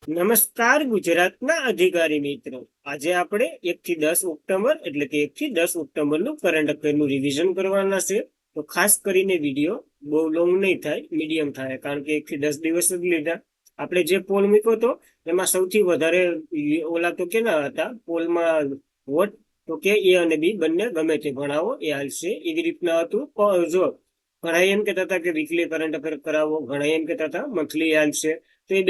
નમસ્કાર ગુજરાતના અધિકારી મિત્રો, આજે આપણે 1 થી 10 ઓક્ટોબર એટલે કે 1 થી 10 ઓક્ટોબરનું કરંટ અફેરનું રિવિઝન કરવાના છે. તો ખાસ કરીને વિડીયો બહુ લોંગ નહીં થાય, મીડિયમ થાય, કારણ કે 1 થી 10 દિવસ જ લીધા. આપણે જે પોલ મૂક્યો હતો એમાં સૌથી વધારે ઓલા તો કેના હતા પોલમાં વોટ, તો કે એ અને બી બંને ગમે તે ભણાવો એ હાલશે, એવી રીતના હતું. જો ઘણા એમ કહેતા હતા કે વીકલી કરંટ અફેર કરાવો, ઘણા એમ કહેતા હતા મંથલી હાલશે. તો એ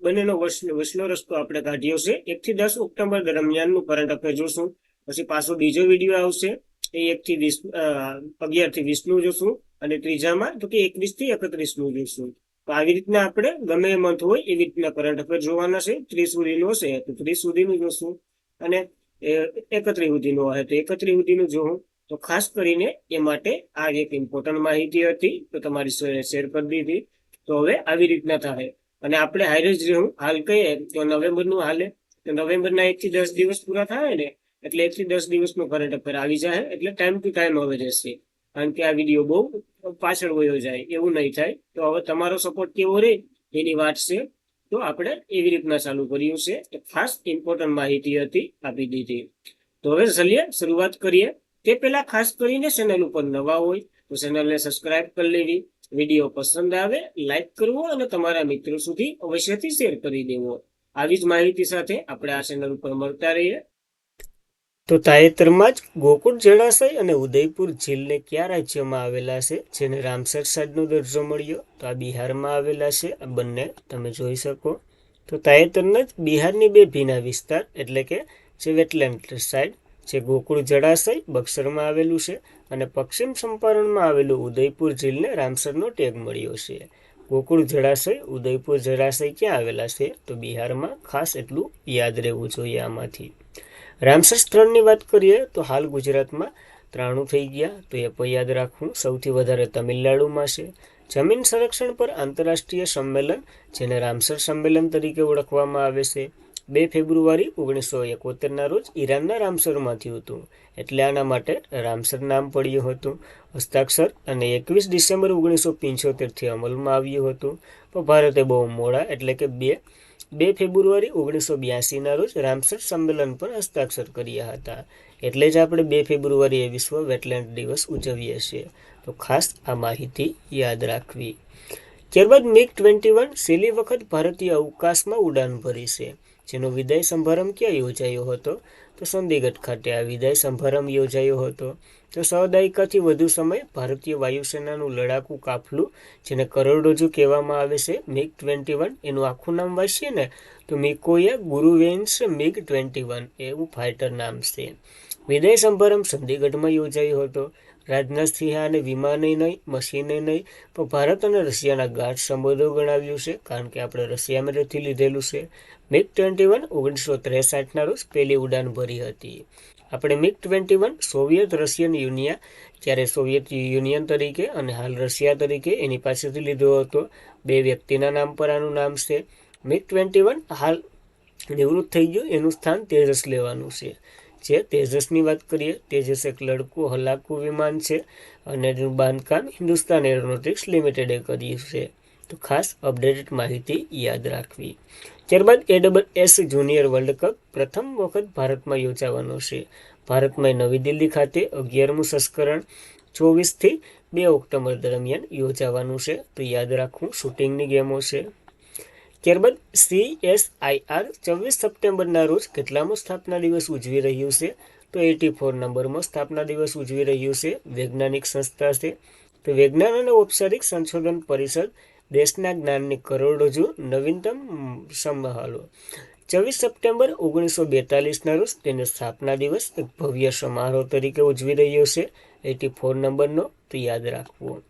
બંનેનો વસલો રસ્તો આપણે કાઢ્યો છે. 1 થી 10 ઓક્ટોબર દરમિયાનનું કરંટ અફેર જોશું. પછી પાછો બીજો વિડીયો આવશે, એ 11 થી 20 નું જોશું, અને ત્રીજામાં તો કે 21 થી 31 નું જોશું. તો આવી રીતના આપણે ગમે મંથ હોય એવી રીતના કરંટ અફેર જોવાના છે. 30 સુધીનું હશે તો 30 સુધીનું જોશું, અને 31 સુધીનું હશે તો 31 સુધીનું જોવું. તો ખાસ કરીને એ માટે આ એક ઇમ્પોર્ટન્ટ માહિતી હતી, તો તમારી શેર કરી દીધી. તો હવે આવી રીતના થાય, અને આપણે હારે જ રહેવું. હાલ કહીએ તો નવેમ્બરનું હાલે, તો નવેમ્બરના 1 થી 10 દિવસ પૂરા થાય ને, એટલે 1 થી 10 દિવસનું કરંટ અફેર આવી જાય. એટલે ટાઈમ ટુ ટાઈમ હવે રહેશે, કારણ કે આ વિડીયો બહુ પાછળ વયો જાય એવું નહીં થાય. તો હવે તમારો સપોર્ટ કેવો રહે એની વાત છે. તો આપણે એવી રીતના ચાલુ કર્યું છે. તો ખાસ ઇમ્પોર્ટન્ટ માહિતી હતી, આપી દીધી. તો હવે ચલીએ શરૂઆત કરીએ. તે પહેલા ખાસ કરીને ચેનલ ઉપર નવા હોય તો ચેનલને સબસ્ક્રાઇબ કરી લેવી, વિડીયો પસંદ આવે લાઈક કરવો, અને તમારા મિત્રો સુધી અવશ્યથી શેર કરી દેવો. આવી જ માહિતી સાથે આપણે આ ચેનલ ઉપર મળતા રહીએ. તો તાજેતરમાં જ ગોકુળ જળાશય અને ઉદયપુર ઝીલને કયા રાજ્યમાં આવેલા છે જેને રામસર સાઇટનો દરજ્જો મળ્યો? તો આ બિહારમાં આવેલા છે. આ બંને તમે જોઈ શકો. તો તાજેતરના જ બિહારની બે ભીના વિસ્તાર એટલે કે જે વેટલેન્ડ સાઇડ, જે ગોકુળ જળાશય બક્સરમાં આવેલું છે, અને પશ્ચિમ ચંપારણમાં આવેલું ઉદયપુર ઝીલને રામસરનો ટેગ મળ્યો છે. ગોકુળ જળાશય, ઉદયપુર જળાશય ક્યાં આવેલા છે? તો બિહારમાં. ખાસ એટલું યાદ રહેવું જોઈએ આમાંથી. રામસર સ્થળની વાત કરીએ તો હાલ ગુજરાતમાં 93 થઈ ગયા, તો એ પણ યાદ રાખવું. સૌથી વધારે તમિલનાડુમાં છે. જમીન સંરક્ષણ પર આંતરરાષ્ટ્રીય સંમેલન, જેને રામસર સંમેલન તરીકે ઓળખવામાં આવે છે, 2 ફેબ્રુઆરી 1971ના રોજ ઈરાનના રામસરમાં થયું હતું, એટલે આના માટે રામસર નામ પડ્યું હતું. હસ્તાક્ષર અને 21 ડિસેમ્બર 1975થી અમલમાં આવ્યું હતું. પણ ભારતે બહુ મોડા એટલે કે 2 ફેબ્રુઆરી 1982ના રોજ રામસર સંમેલન પર હસ્તાક્ષર કર્યા હતા. એટલે જ આપણે 2 ફેબ્રુઆરીએ વિશ્વ વેટલેન્ડ દિવસ ઉજવીએ છીએ. તો ખાસ આ માહિતી યાદ રાખવી. ત્યારબાદ MiG-21 છેલ્લી વખત ભારતીય અવકાશમાં ઉડાન ભરી છે, જેનો વિદાય સમારંભ ક્યાં યોજાયો હતો? તો ચંદીગઢ ખાતે આ વિદાય સમારંભ યોજાયો હતો. તો 100 દાયકાથી વધુ સમય ભારતીય વાયુસેનાનું લડાકુ કાફલું, જેને કરોડરજ્જુ કહેવામાં આવે છે, MiG-21, એનું આખું નામ વાંચીએ ને તો મિકોયા ગુરુવેન્સ MiG-21 એવું ફાઇટર નામ છે. વિદાય સમારંભ ચંદીગઢમાં યોજાયો હતો. રાજનાથ સિંહે આને વિમાને નહીં, મશીને નહીં, પણ ભારત અને રશિયાના ગાઢ સંબંધો ગણાવ્યું છે, કારણ કે આપણે રશિયામાંથી લીધેલું છે. MiG-21 1963ના રોજ પહેલી ઉડાન ભરી હતી. આપણે MiG-21 સોવિયત રશિયન યુનિયન, ત્યારે સોવિયત યુનિયન તરીકે અને હાલ રશિયા તરીકે, એની પાસેથી લીધો હતો. 2 વ્યક્તિના નામ પર આનું નામ છે. MiG-21 હાલ નિવૃત્ત થઈ ગયું, એનું સ્થાન તેજસ લેવાનું છે. જે તેજસની વાત કરીએ, તેજસ એક લડકું હલાકુ વિમાન છે, અને એનું બાંધકામ હિન્દુસ્તાન એરોનોટિક્સ લિમિટેડે કર્યું છે. તો ખાસ અપડેટેડ માહિતી યાદ રાખવી. ત્યારબાદ AWS જુનિયર વર્લ્ડ કપ પ્રથમ વખત ભારતમાં યોજાવાનો છે. ભારતમાં નવી દિલ્હી ખાતે 11મું સંસ્કરણ 24 થી 2 ઓક્ટોબર દરમિયાન યોજાવાનું છે. તો યાદ રાખવું, શૂટિંગની ગેમો છે. ત્યારબાદ CSIR 24 સપ્ટેમ્બરના રોજ કેટલામો સ્થાપના દિવસ ઉજવી રહ્યું છે? તો 84 નંબરમાં સ્થાપના દિવસ ઉજવી રહ્યું છે. વૈજ્ઞાનિક સંસ્થા છે. તો વિજ્ઞાન અને ઔપચારિક સંશોધન પરિષદ દેશના જ્ઞાનની કરોડરજ્જુ નવીનતમ સંભાળો. 24 સપ્ટેમ્બર 1942ના રોજ તેનો સ્થાપના દિવસ એક ભવ્ય સમારોહ તરીકે ઉજવી રહ્યો છે. 84 નંબરનો, તો યાદ રાખવું.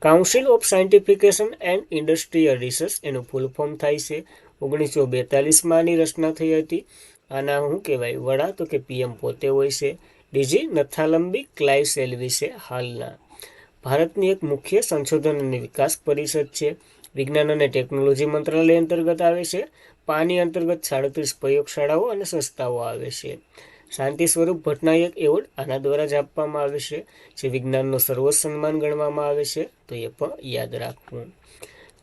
Council of scientific and industrial research એનું ફૂલ ફોર્મ થાય છે. 1942માં આની રચના થઈ હતી. આના શું કહેવાય વડા? તો કે PM પોતે હોય છે. ડીજી નથાલંબી ક્લાઇસેલ્વી છે હાલના. ભારતની એક મુખ્ય સંશોધન અને વિકાસ પરિષદ છે. વિજ્ઞાન અને ટેકનોલોજી મંત્રાલય અંતર્ગત આવે છે. આની અંતર્ગત 37 પ્રયોગશાળાઓ અને સંસ્થાઓ આવે છે. શાંતિ સ્વરૂપ ભટનાયક એવોર્ડ આના દ્વારા જ આપવામાં આવે છે, જે વિજ્ઞાનનો સર્વોચ્ચ સન્માન ગણવામાં આવે છે. તો એ પણ યાદ રાખવું.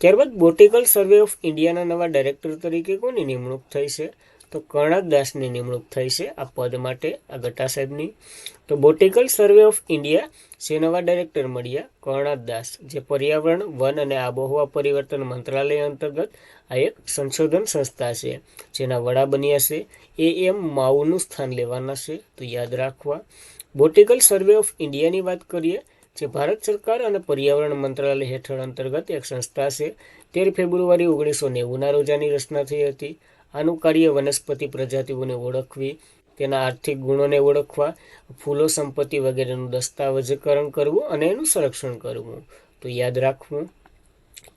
ત્યારબાદ બોટેકલ સર્વે ઓફ ઇન્ડિયાના નવા ડાયરેક્ટર તરીકે કોની નિમણૂક થઈ છે? તો કર્ણક દાસની નિમણૂક થઈ છે આ પદ માટે, આ ગટા સાહેબની. તો બોટેકલ સર્વે ઓફ ઇન્ડિયા જે નવા ડાયરેક્ટર મળ્યા કર્ણક દાસ, જે પર્યાવરણ, વન અને આબોહવા પરિવર્તન મંત્રાલય અંતર્ગત આ એક સંશોધન સંસ્થા છે. જેના વડા બન્યા છે AM માઉનું સ્થાન લેવાના છે, તો યાદ રાખવા. બોટેકલ સર્વે ઓફ ઇન્ડિયાની વાત કરીએ, જે ભારત સરકાર અને પર્યાવરણ મંત્રાલય હેઠળ અંતર્ગત એક સંસ્થા છે. 13 ફેબ્રુઆરી 1990ના રોજ આની રચના થઈ હતી. આનું કાર્ય વનસ્પતિ પ્રજાતિઓને ઓળખવી, તેના આર્થિક ગુણોને ઓળખવા, ફૂલો, સંપત્તિ વગેરેનું દસ્તાવેજીકરણ કરવું અને એનું સંરક્ષણ કરવું, તો યાદ રાખવું.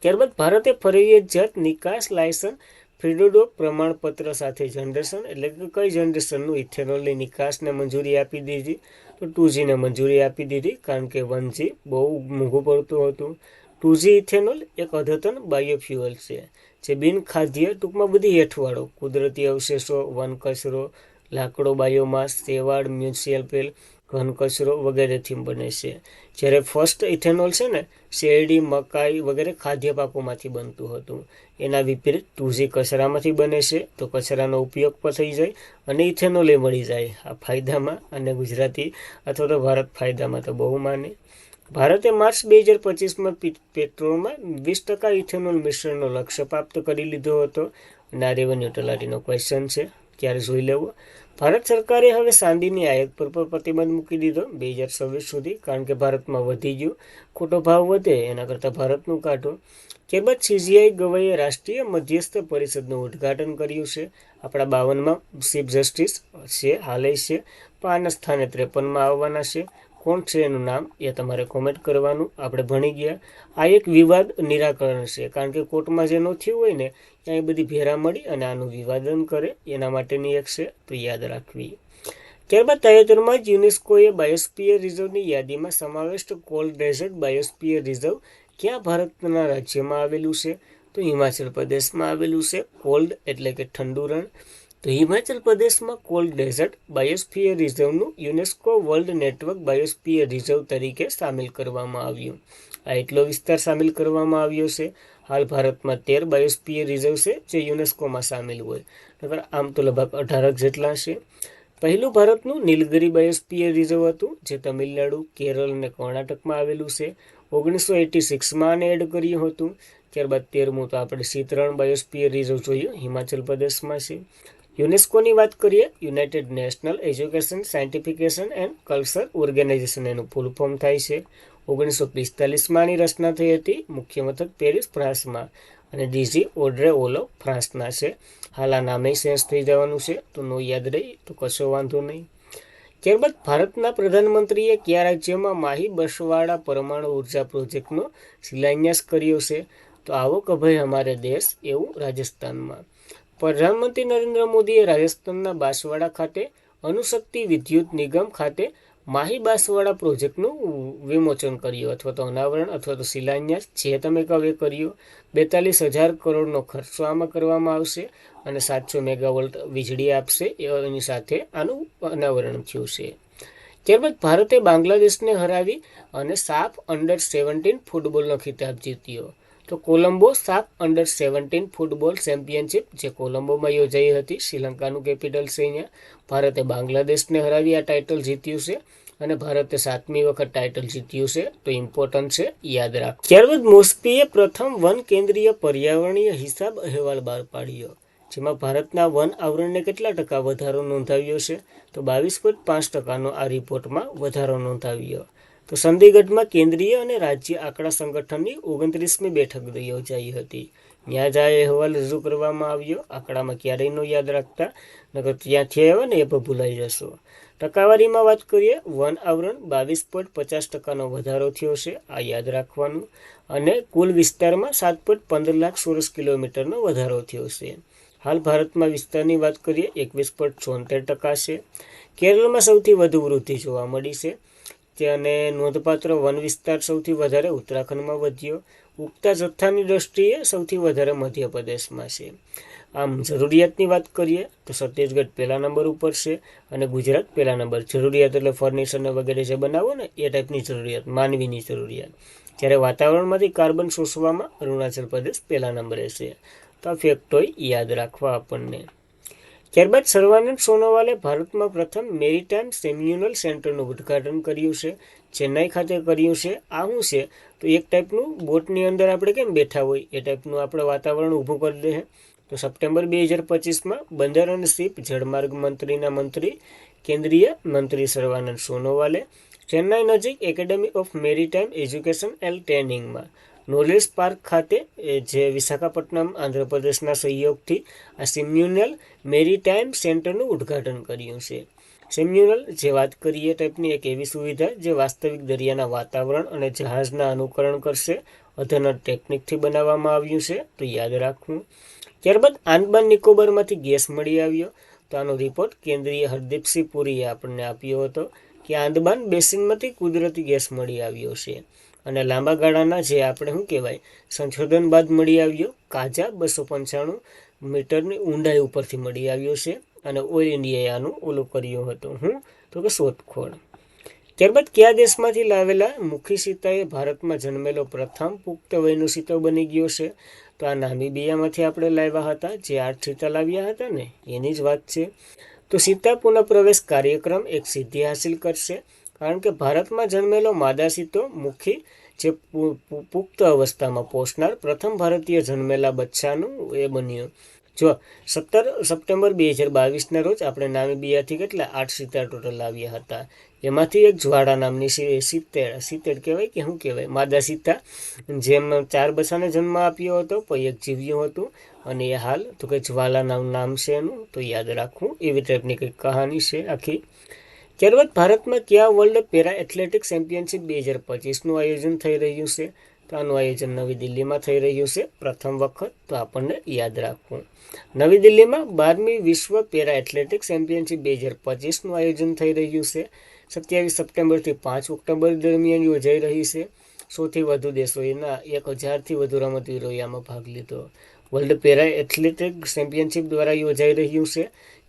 ત્યારબાદ ભારતે ફરજિયાત નિકાસ લાયસન્સ ફ્રીડોડો પ્રમાણપત્ર સાથે જનરેશન એટલે કે કઈ જનરેશનનું ઇથેનોલની નિકાસને મંજૂરી આપી દીધી? તો 2Gને મંજૂરી આપી દીધી, કારણ કે 1G બહુ મોંઘું પડતું હતું. 2G ઇથેનોલ એક અદ્યતન બાયોફ્યુઅલ છે, જે બિનખાદ્ય, ટૂંકમાં બધી હેઠવાળો, કુદરતી અવશેષો, વન કચરો, લાકડો, બાયોમાસ, શેવાળ, મ્યુનિસિપલ ઘન કચરો વગેરેથી બને છે. જ્યારે ફર્સ્ટ ઇથેનોલ છે ને, શેરડી, મકાઈ વગેરે ખાદ્ય પાકોમાંથી બનતું હતું. એના વિપરીત 2G કચરામાંથી બને છે, તો કચરાનો ઉપયોગ પણ થઈ જાય અને ઇથેનોલે મળી જાય. આ ફાયદામાં, અને ગુજરાતી અથવા તો ભારત ફાયદામાં તો બહુ માને. ભારતે માર્ચ 2025માં પેટ્રોલમાં 20% ઇથેનોલ મિશ્રણનો લક્ષ્ય પ્રાપ્ત કરી લીધો હતો. અને આ રેવન્યુ તલાટીનો ક્વેશ્ચન છે, ત્યારે જોઈ લેવો. ભારત સરકારે હવે ચાંદીની આયાત પર પ્રતિબંધ મૂકી દીધો 2026 સુધી, કારણ કે ભારતમાં વધી ગયું, ખોટો ભાવ વધે એના કરતાં ભારતનું કાઢો. ત્યારબાદ CGI ગવાઈએ રાષ્ટ્રીય મધ્યસ્થ પરિષદનું ઉદ્ઘાટન કર્યું છે. આપણા 52માં ચીફ જસ્ટિસ છે, હાલે છે, પણ આના સ્થાને 53માં આવવાના છે. કોણ છે એનું નામ એ તમારે કોમેન્ટ કરવાનું. આપણે ભણી ગયા. આ એક વિવાદ નિરાકરણ છે, કારણ કે કોર્ટમાં જે ન થયું હોય ને, ત્યાં એ બધી ભેરા મળી અને આનું વિવાદન કરે, એના માટેની એક છે, તો યાદ રાખવી. ત્યારબાદ તાજેતરમાં જ યુનેસ્કોએ બાયોસ્ફિયર રિઝર્વની યાદીમાં સમાવિષ્ટ કોલ્ડ ડેઝર્ટ બાયોસ્ફિયર રિઝર્વ ક્યાં ભારતના રાજ્યમાં આવેલું છે? તો હિમાચલ પ્રદેશમાં આવેલું છે. કોલ્ડ એટલે કે ઠંડુ રણ. તો હિમાચલ પ્રદેશમાં કોલ્ડ ડેઝર્ટ બાયોસ્ફિયર રિઝર્વનું UNESCO world network biosphere reserve તરીકે સામેલ કરવામાં આવ્યું. આ એટલો વિસ્તાર સામેલ કરવામાં આવ્યો છે. હાલ ભારતમાં 13 બાયોસ્ફિયર રિઝર્વ છે, જે યુનેસ્કોમાં સામેલ હોય. નકર આમ તો લગભગ 18 જેટલા છે. પહેલું ભારતનું નીલગિરી બાયોસ્ફિયર રિઝર્વ હતું, જે તમિલનાડુ, કેરળ અને કર્ણાટકમાં આવેલું છે. 1986માં આને એડ કર્યું હતું. ત્યારબાદ 13મું તો આપણે શીતરણ બાયોસ્ફિયર રિઝર્વ જોયું, હિમાચલ પ્રદેશમાં છે. યુનેસ્કોની વાત કરીએ, United national education, scientific and culture organization એનું ફૂલ ફોર્મ થાય છે. 1945માં આની રચના થઈ હતી. મુખ્ય મથક પેરિસ, ફ્રાન્સમાં. અને DG ઓડ્રે ઓલો ફ્રાન્સના છે. હાલ આ નામે ચેન્જ થઈ જવાનું છે, તો નો યાદ રહી તો કશો વાંધો નહીં. ત્યારબાદ ભારતના પ્રધાનમંત્રીએ કયા રાજ્યમાં માહી બસવાડા પરમાણુ ઉર્જા પ્રોજેક્ટનો શિલાન્યાસ કર્યો છે? તો આવો કે ભાઈ અમારે દેશ, એવું રાજસ્થાનમાં. પ્રધાનમંત્રી નરેન્દ્ર મોદીએ રાજસ્થાનના બાંસવાડા ખાતે અણુશક્તિ વિદ્યુત નિગમ ખાતે માહી બાંસવાડા પ્રોજેક્ટનું વિમોચન કર્યું, અથવા તો અનાવરણ અથવા તો શિલાન્યાસ, જે તમે કહો એ કર્યો. 42,000 કરોડનો ખર્ચો આમાં કરવામાં આવશે અને 700 મેગાવોલ્ટ વીજળી આપશે, એની સાથે આનું અનાવરણ થયું છે. ત્યારબાદ ભારતે બાંગ્લાદેશને હરાવી અને સાફ અંડર-17 ફૂટબોલનો ખિતાબ જીત્યો. તો કોલંબો સાફ અંડર-17 ફૂટબોલ ચેમ્પિયનશિપ, જે કોલંબોમાં યોજાઈ હતી, શ્રીલંકાનું કેપિટલ છે અહીંયા. ભારતે બાંગ્લાદેશને હરાવી આ ટાઇટલ જીત્યું છે અને ભારતે 7મી વખત ટાઇટલ જીત્યું છે, તો ઇમ્પોર્ટન્ટ છે, યાદ રાખો. ત્યારબાદ મોસ્પીએ પ્રથમ વન કેન્દ્રીય પર્યાવરણીય હિસાબ અહેવાલ બહાર પાડ્યો, જેમાં ભારતના વન આવરણને કેટલા ટકા વધારો નોંધાવ્યો છે? તો 22.5%નો આ રિપોર્ટમાં વધારો નોંધાવ્યો. તો ચંદીગઢમાં કેન્દ્રીય અને રાજ્ય આંકડા સંગઠનની 29મી બેઠક યોજાઈ હતી. ત્યાં જ આ અહેવાલ રજૂ કરવામાં આવ્યો. આંકડામાં ક્યારેય ન યાદ રાખતા, નકર ત્યાંથી આવ્યો ને એ પણ ભૂલાઈ જશો. ટકાવારીમાં વાત કરીએ, વન આવરણ 22.50%નો વધારો થયો છે, આ યાદ રાખવાનું. અને કુલ વિસ્તારમાં 7.15 લાખ ચોરસ કિલોમીટરનો વધારો થયો છે. હાલ ભારતમાં વિસ્તારની વાત કરીએ, 21.74% છે. કેરળમાં સૌથી વધુ વૃદ્ધિ જોવા મળી છે. અને નોંધપાત્ર વન વિસ્તાર સૌથી વધારે ઉત્તરાખંડમાં વધ્યો. ઉગતા જથ્થાની દ્રષ્ટિએ સૌથી વધારે મધ્યપ્રદેશમાં છે. આમ જરૂરિયાતની વાત કરીએ તો છત્તીસગઢ પહેલા નંબર ઉપર છે અને ગુજરાત પહેલા નંબર. જરૂરિયાત એટલે ફર્નિચરને વગેરે જે બનાવો ને એ ટાઈપની જરૂરિયાત, માનવીની જરૂરિયાત. જ્યારે વાતાવરણમાંથી કાર્બન શોષવામાં અરુણાચલ પ્રદેશ પહેલા નંબરે છે. તો આ ફેક્ટોય યાદ રાખવા આપણને. ત્યારબાદ સર્વાનંદ સોનોવાલે ભારતમાં પ્રથમ મેરીટાઈમ સેમ્યુનલ સેન્ટરનું ઉદ્ઘાટન કર્યું છે. ચેન્નાઈ ખાતે કર્યું છે. આ શું છે? તો એક ટાઈપનું બોટની અંદર આપણે કેમ બેઠા હોય એ ટાઈપનું આપણે વાતાવરણ ઊભું કરી દે. તો સપ્ટેમ્બર 2025માં બંદર અને શિપ જળમાર્ગ મંત્રીના મંત્રી કેન્દ્રીય મંત્રી સર્વાનંદ સોનોવાલે ચેન્નાઈ નજીક academy of maritime education and ટ્રેનિંગમાં નોલેજ પાર્ક ખાતે જે વિશાખાપટ્ટનમ આંધ્રપ્રદેશના સહયોગથી આ સેમ્યુનલ મેરીટાઈમ સેન્ટરનું ઉદ્ઘાટન કર્યું છે. સેમ્યુનલ જે વાત કરીએ ટાઈપની એક એવી સુવિધા જે વાસ્તવિક દરિયાના વાતાવરણ અને જહાજના અનુકરણ કરશે. અધુનિક ટેકનિકથી બનાવવામાં આવ્યું છે. તો યાદ રાખવું. ત્યારબાદ આંદમાન નિકોબારમાંથી ગેસ મળી આવ્યો. તો આનો રિપોર્ટ કેન્દ્રીય હરદીપસિંહ પુરીએ આપણને આપ્યો હતો કે આંદમાન બેસિનમાંથી કુદરતી ગેસ મળી આવ્યો છે. અને લાંબા ગાળાના જે આપણે શું કહેવાય સંશોધન બાદ મળી આવ્યો કાજા 295 મીટરની ઊંડાઈ ઉપરથી મળી આવ્યો છે. અને ઓઇલ ઇન્ડિયાએ આનું ઓલું કર્યું હતું તો કે શોધખોળ. ત્યારબાદ કયા દેશમાંથી લાવેલા મુખી સીતાએ ભારતમાં જન્મેલો પ્રથમ પુખ્ત વયનો સીતો બની ગયો છે? તો આ નામીબિયામાંથી આપણે લાવ્યા હતા જે 8 સીતા લાવ્યા હતા ને એની જ વાત છે. તો સીતા પુનઃપ્રવેશ કાર્યક્રમ એક સિદ્ધિ હાંસિલ કરશે કારણ કે ભારતમાં જન્મેલો માદા સીતો મુખી જે પુખ્ત અવસ્થામાં પોષનાર પ્રથમ ભારતીય જન્મેલા બચ્ચાનું એ બન્યું. જો 17 સપ્ટેમ્બર 2022ના રોજ આપણે નામીબિયાથી કેટલા 8 સીતા ટોટલ લાવ્યા હતા. એમાંથી એક જ્વાળા નામની સીતેડ કહેવાય કે શું કહેવાય માદા સીતા જેમ 4 બચ્ચાને જન્મ આપ્યો હતો પછી એક જીવ્યું હતું અને એ હાલ તો કે જ્વાલા નામ છે એનું. તો યાદ રાખવું. એવી ટાઈપની કંઈક કહાની છે આખી. ત્યારબાદ ભારતમાં કયા વર્લ્ડ પેરા એથ્લેટિક ચેમ્પિયનશિપ 2025નું આયોજન થઈ રહ્યું છે? તો આનું આયોજન નવી દિલ્હીમાં થઈ રહ્યું છે પ્રથમ વખત. તો આપણને યાદ રાખવું. નવી દિલ્હીમાં 12મી વિશ્વ પેરા એથ્લેટિક ચેમ્પિયનશિપ 2025નું આયોજન થઈ રહ્યું છે. 27 સપ્ટેમ્બરથી 5 ઓક્ટોબર દરમિયાન યોજાઈ રહી છે. સૌથી વધુ દેશોના 1000થી વધુ રમતવીરોએ આમાં ભાગ લીધો. વર્લ્ડ પેરા એથ્લેટિક ચેમ્પિયનશિપ દ્વારા યોજાઈ રહ્યું છે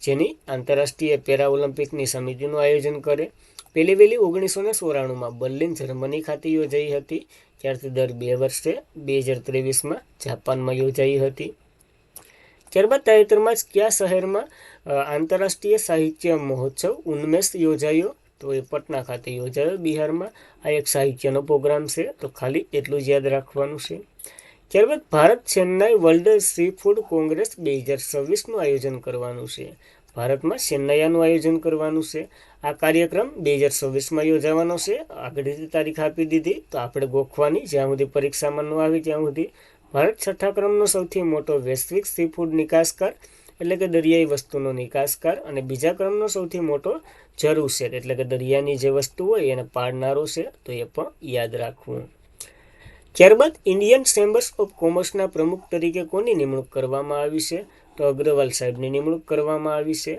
જેની આંતરરાષ્ટ્રીય પેરા ઓલિમ્પિકની સમિતિનું આયોજન કરે. પહેલી વહેલી 1994માં બર્લિન જર્મની ખાતે યોજાઈ હતી. ત્યારથી દર 2 વર્ષે 2023માં જાપાનમાં યોજાઈ હતી. ત્યારબાદ તાજેતરમાં જ કયા શહેરમાં આંતરરાષ્ટ્રીય સાહિત્ય મહોત્સવ ઉન્મેષ યોજાયો? તો એ પટના ખાતે યોજાયો બિહારમાં. આ એક સાહિત્યનો પ્રોગ્રામ છે. તો ખાલી એટલું જ યાદ રાખવાનું છે. ત્યારબાદ Bharat Chennai world seafood congress 2026નું આયોજન કરવાનું છે. ભારતમાં ચેન્નાઈનું આયોજન કરવાનું છે. આ કાર્યક્રમ 2026માં યોજાવાનો છે. આગળથી તારીખ આપી દીધી તો આપણે ગોખવાની જ્યાં સુધી પરીક્ષામાં ન આવી ત્યાં સુધી. ભારત 6થા ક્રમનો સૌથી મોટો વૈશ્વિક સી ફૂડ નિકાસકાર એટલે કે દરિયાઈ વસ્તુનો નિકાસકાર અને બીજા ક્રમનો સૌથી મોટો જરુસેર એટલે કે દરિયાની જે વસ્તુ હોય એને પાડનારો છે. તો એ પણ યાદ રાખવું. ત્યારબાદ ઇન્ડિયન ચેમ્બર્સ ઓફ કોમર્સના પ્રમુખ તરીકે કોની નિમણૂક કરવામાં આવી છે? તો અગ્રવાલ સાહેબની નિમણૂક કરવામાં આવી છે.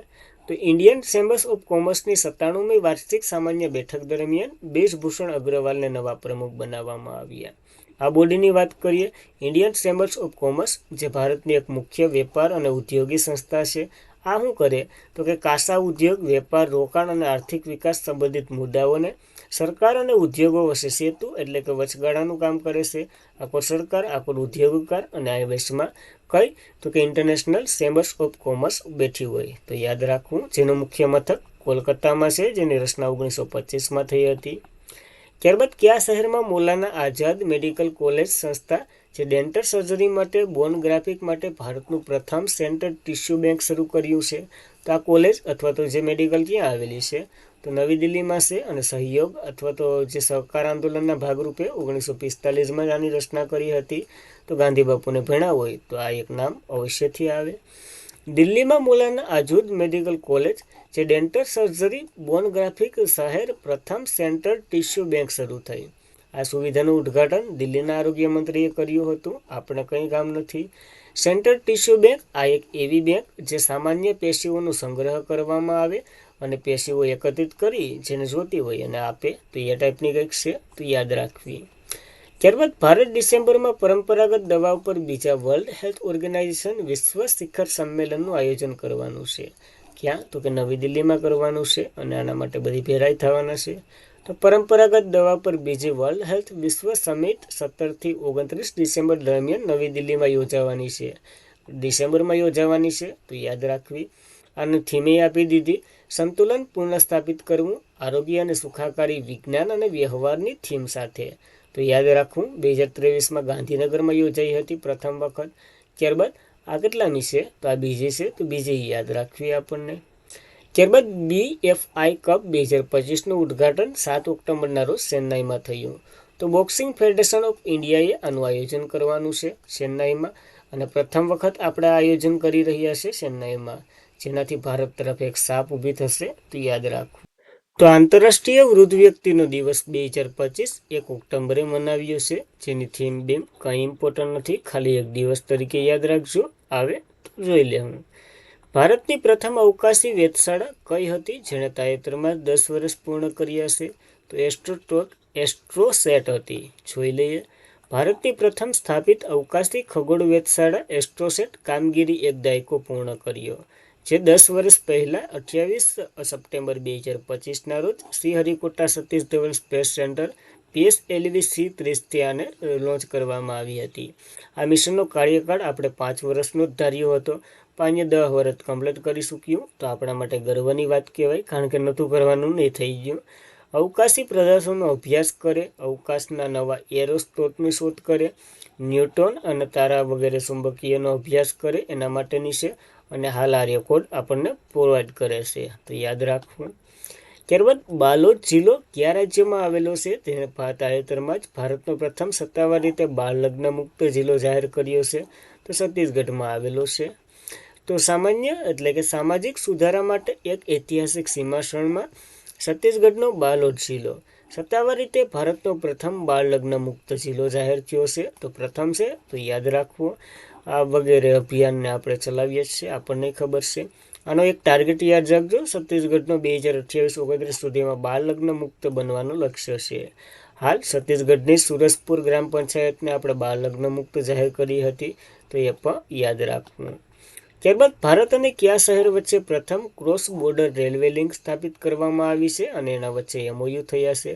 તો ઇન્ડિયન ચેમ્બર્સ ઓફ કોમર્સની 97મી વાર્ષિક સામાન્ય બેઠક દરમિયાન બ્રિજભૂષણ અગ્રવાલને નવા પ્રમુખ બનાવવામાં આવ્યા. આ બોડીની વાત કરીએ ઇન્ડિયન ચેમ્બર્સ ઓફ કોમર્સ જે ભારતની એક મુખ્ય વેપાર અને ઉદ્યોગી સંસ્થા છે. આ શું કરે તો કે કાસા ઉદ્યોગ વેપાર રોકાણ અને આર્થિક વિકાસ સંબંધિત મુદ્દાઓને સરકાર અને ઉદ્યોગો વચ્ચે સેતુ એટલે કે વચગાળાનું કામ કરે છે. આખો સરકાર આખો ઉદ્યોગકાર અને આ વચમાં કઈ તો કે ઇન્ટરનેશનલ ચેમ્બર્સ ઓફ કોમર્સ બેઠી હોય. તો યાદ રાખવું. જેનું મુખ્ય મથક કોલકાતામાં છે જેની રચના 1925માં થઈ હતી. ત્યારબાદ કયા શહેરમાં મૌલાના આઝાદ મેડિકલ કોલેજ સંસ્થા જે ડેન્ટલ સર્જરી માટે બોન ગ્રાફિક માટે ભારતનું પ્રથમ સેન્ટર ટિશ્યુ બેંક શરૂ કર્યું છે? તો આ કોલેજ અથવા તો જે મેડિકલ ક્યાં આવેલી છે? તો નવી દિલ્હીમાં છે. અને સહયોગ અથવા તો જે સહકાર આંદોલનના ભાગરૂપે 1945માં જ આની રચના કરી હતી. તો ગાંધી બાપુને ભણ્યા હોય તો આ એક નામ અવશ્યથી આવે. દિલ્હીમાં મૌલાના આઝાદ મેડિકલ કોલેજ જે ડેન્ટલ સર્જરી બોન ગ્રાફિક શહેર પ્રથમ સેન્ટર ટિશ્યુ બેંક શરૂ થઈ. આ સુવિધાનું ઉદ્ઘાટન દિલ્હીના આરોગ્ય મંત્રીએ કર્યું હતું. આપણે કંઈ કામ નથી. સેન્ટર ટિશ્યુ બેંક આ એક એવી બેંક જે સામાન્ય પેશીઓનો સંગ્રહ કરવામાં આવે અને પેશીઓ એકત્રિત કરી જેને જોતી હોય એને આપે. તો એ ટાઈપની કંઈક છે. તો યાદ રાખવી. ત્યારબાદ ભારત ડિસેમ્બરમાં પરંપરાગત દવા ઉપર બીજા વર્લ્ડ હેલ્થ ઓર્ગેનાઇઝેશન વિશ્વ શિખર સંમેલનનું આયોજન કરવાનું છે. ક્યાં તો કે નવી દિલ્હીમાં કરવાનું છે. અને આના માટે બધી ભેરાઈ થવાના છે. તો પરંપરાગત દવા પર બીજી વર્લ્ડ હેલ્થ વિશ્વ સમિટ 17થી 29 ડિસેમ્બર દરમિયાન નવી દિલ્હીમાં યોજાવાની છે. ડિસેમ્બરમાં યોજાવાની છે, તો યાદ રાખવી. અને થીમે આપી દીધી, સંતુલન પુનઃસ્થાપિત કરવું, આરોગ્ય અને સુખાકારી વિજ્ઞાન અને વ્યવહારની થીમ સાથે. તો યાદ રાખવું, 2023માં ગાંધીનગરમાં યોજાઈ હતી પ્રથમ વખત. ત્યારબાદ આ કેટલામી છે? તો આ બીજી છે, તો બીજી યાદ રાખવી આપણને. ત્યારબાદ BFI કપ 2025નું ઉદ્ઘાટન 7 ઓક્ટોબરના રોજ ચેન્નાઈમાં થયું. તો બોક્સિંગ ફેડરેશન ઓફ ઇન્ડિયાએ આનું આયોજન કરવાનું છે ચેન્નાઈમાં, અને પ્રથમ વખત આપણે આયોજન કરી રહ્યા છે ચેન્નાઈમાં, જેનાથી ભારત તરફ એક સાપ ઊભી થશે, તો યાદ રાખવું. તો આંતરરાષ્ટ્રીય વૃદ્ધ વ્યક્તિનો દિવસ 2025 1 ઓક્ટોબરે મનાવ્યો છે, જેની થીમ બેમ કંઈ ઇમ્પોર્ટન્ટ નથી, ખાલી એક દિવસ તરીકે યાદ રાખજો, આવે તો જોઈ લેવું. ભારતની પ્રથમ અવકાશી વેધશાળા કઈ હતી, જેણે તાજેતરમાં 10 વર્ષ પૂર્ણ કર્યા છે? તો એસ્ટ્રોસેટ હતી. જોઈ લઈએ. ભારતની પ્રથમ સ્થાપિત અવકાશી ખગોળ વેધશાળા એસ્ટ્રોસેટ કામગીરી એક દાયકો પૂર્ણ કર્યો, જે 10 વર્ષ પહેલાં 28 સપ્ટેમ્બર 2025ના રોજ શ્રીહરિકોટા સતીશ ધવન સ્પેસ સેન્ટર PSLV-C30થી આને લોન્ચ કરવામાં આવી હતી. આ મિશનનો કાર્યકાળ આપણે 5 વર્ષનો જ ધાર્યો હતો, પણ 10 વર્ષ કમ્પ્લીટ કરી શક્યું, તો આપણા માટે ગર્વની વાત કહેવાય, કારણ કે નહોતું કરવાનું, નહીં થઈ ગયું. અવકાશી પદાર્થોનો અભ્યાસ કરે, અવકાશના નવા એરો સ્ત્રોતની શોધ કરે, ન્યૂટોન અને તારા વગેરે ચુંબકીયનો અભ્યાસ કરે, એના માટેની છે, અને હાલ આ રેકોર્ડ આપણને પ્રોવાઈડ કરે છે, તો યાદ રાખવું. ત્યારબાદ બાલોદ જિલ્લો કયા રાજ્યમાં આવેલો છે? તેને તાજેતરમાં જ ભારતનો પ્રથમ સત્તાવાર રીતે બાળ લગ્ન મુક્ત જિલ્લો જાહેર કર્યો છે, તો છત્તીસગઢમાં આવેલો છે. તો સામાન્ય એટલે કે સામાજિક સુધારા માટે એક ઐતિહાસિક સીમાસણમાં છત્તીસગઢનો બાલોદ જિલ્લો સત્તાવાર રીતે ભારતનો પ્રથમ બાળ લગ્ન મુક્ત જિલ્લો જાહેર થયો છે, તો પ્રથમ છે, તો યાદ રાખવો. આ વગેરે અભિયાનને આપણે ચલાવીએ છીએ, આપણને ખબર છે. આનો એક ટાર્ગેટ યાદ રાખજો, છત્તીસગઢનો 2028-29 સુધીમાં બાળ લગ્ન મુક્ત બનવાનું લક્ષ્ય છે. હાલ છત્તીસગઢની સુરજપુર ગ્રામ પંચાયતને આપણે બાળ લગ્ન મુક્ત જાહેર કરી હતી, તો એ પણ યાદ રાખવું. ત્યારબાદ ભારત અને કયા શહેર વચ્ચે પ્રથમ ક્રોસ બોર્ડર રેલવે લિંક સ્થાપિત કરવામાં આવી છે અને એના વચ્ચે MOU થયા છે?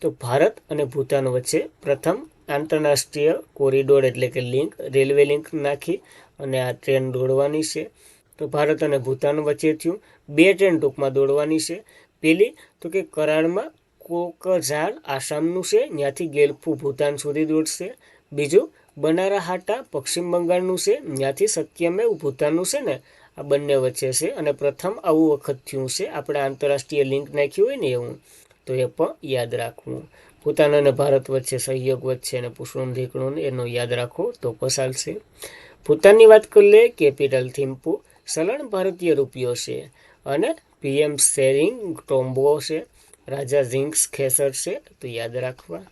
તો ભારત અને ભૂતાન વચ્ચે પ્રથમ આંતરરાષ્ટ્રીય કોરિડોર એટલે કે લિંક, રેલવે લિંક નાખી અને આ ટ્રેન દોડવાની છે. તો ભારત અને ભૂતાન વચ્ચે થયું. 2 ટ્રેન ટૂંકમાં દોડવાની છે. પહેલી તો કે કરારમાં કોકઝાર આસામનું છે, ત્યાંથી ગેલફુ ભૂતાન સુધી દોડશે. બીજું બનારાહાટા પશ્ચિમ બંગાળનું છે, ત્યાંથી સત્યમેવ ભૂતાનનું છે ને, આ બંને વચ્ચે છે, અને પ્રથમ આવું વખત થયું છે આપણે આંતરરાષ્ટ્રીય લિંક નાખ્યું હોય ને એવું, તો એ પણ યાદ રાખવું. ભૂતાન અને ભારત વચ્ચે સહયોગ વચ્ચે અને પુષ્પમ ઢીકણું એનો યાદ રાખો તો ચાલશે. ભૂતાનની વાત કરી લે, કેપિટલ થિમ્પુ, ચલણ ભારતીય રૂપિયો છે, અને PM શેરિંગ ટોમ્બો છે, રાજા ઝિંગ્સ ખેસર છે, તો યાદ રાખવા.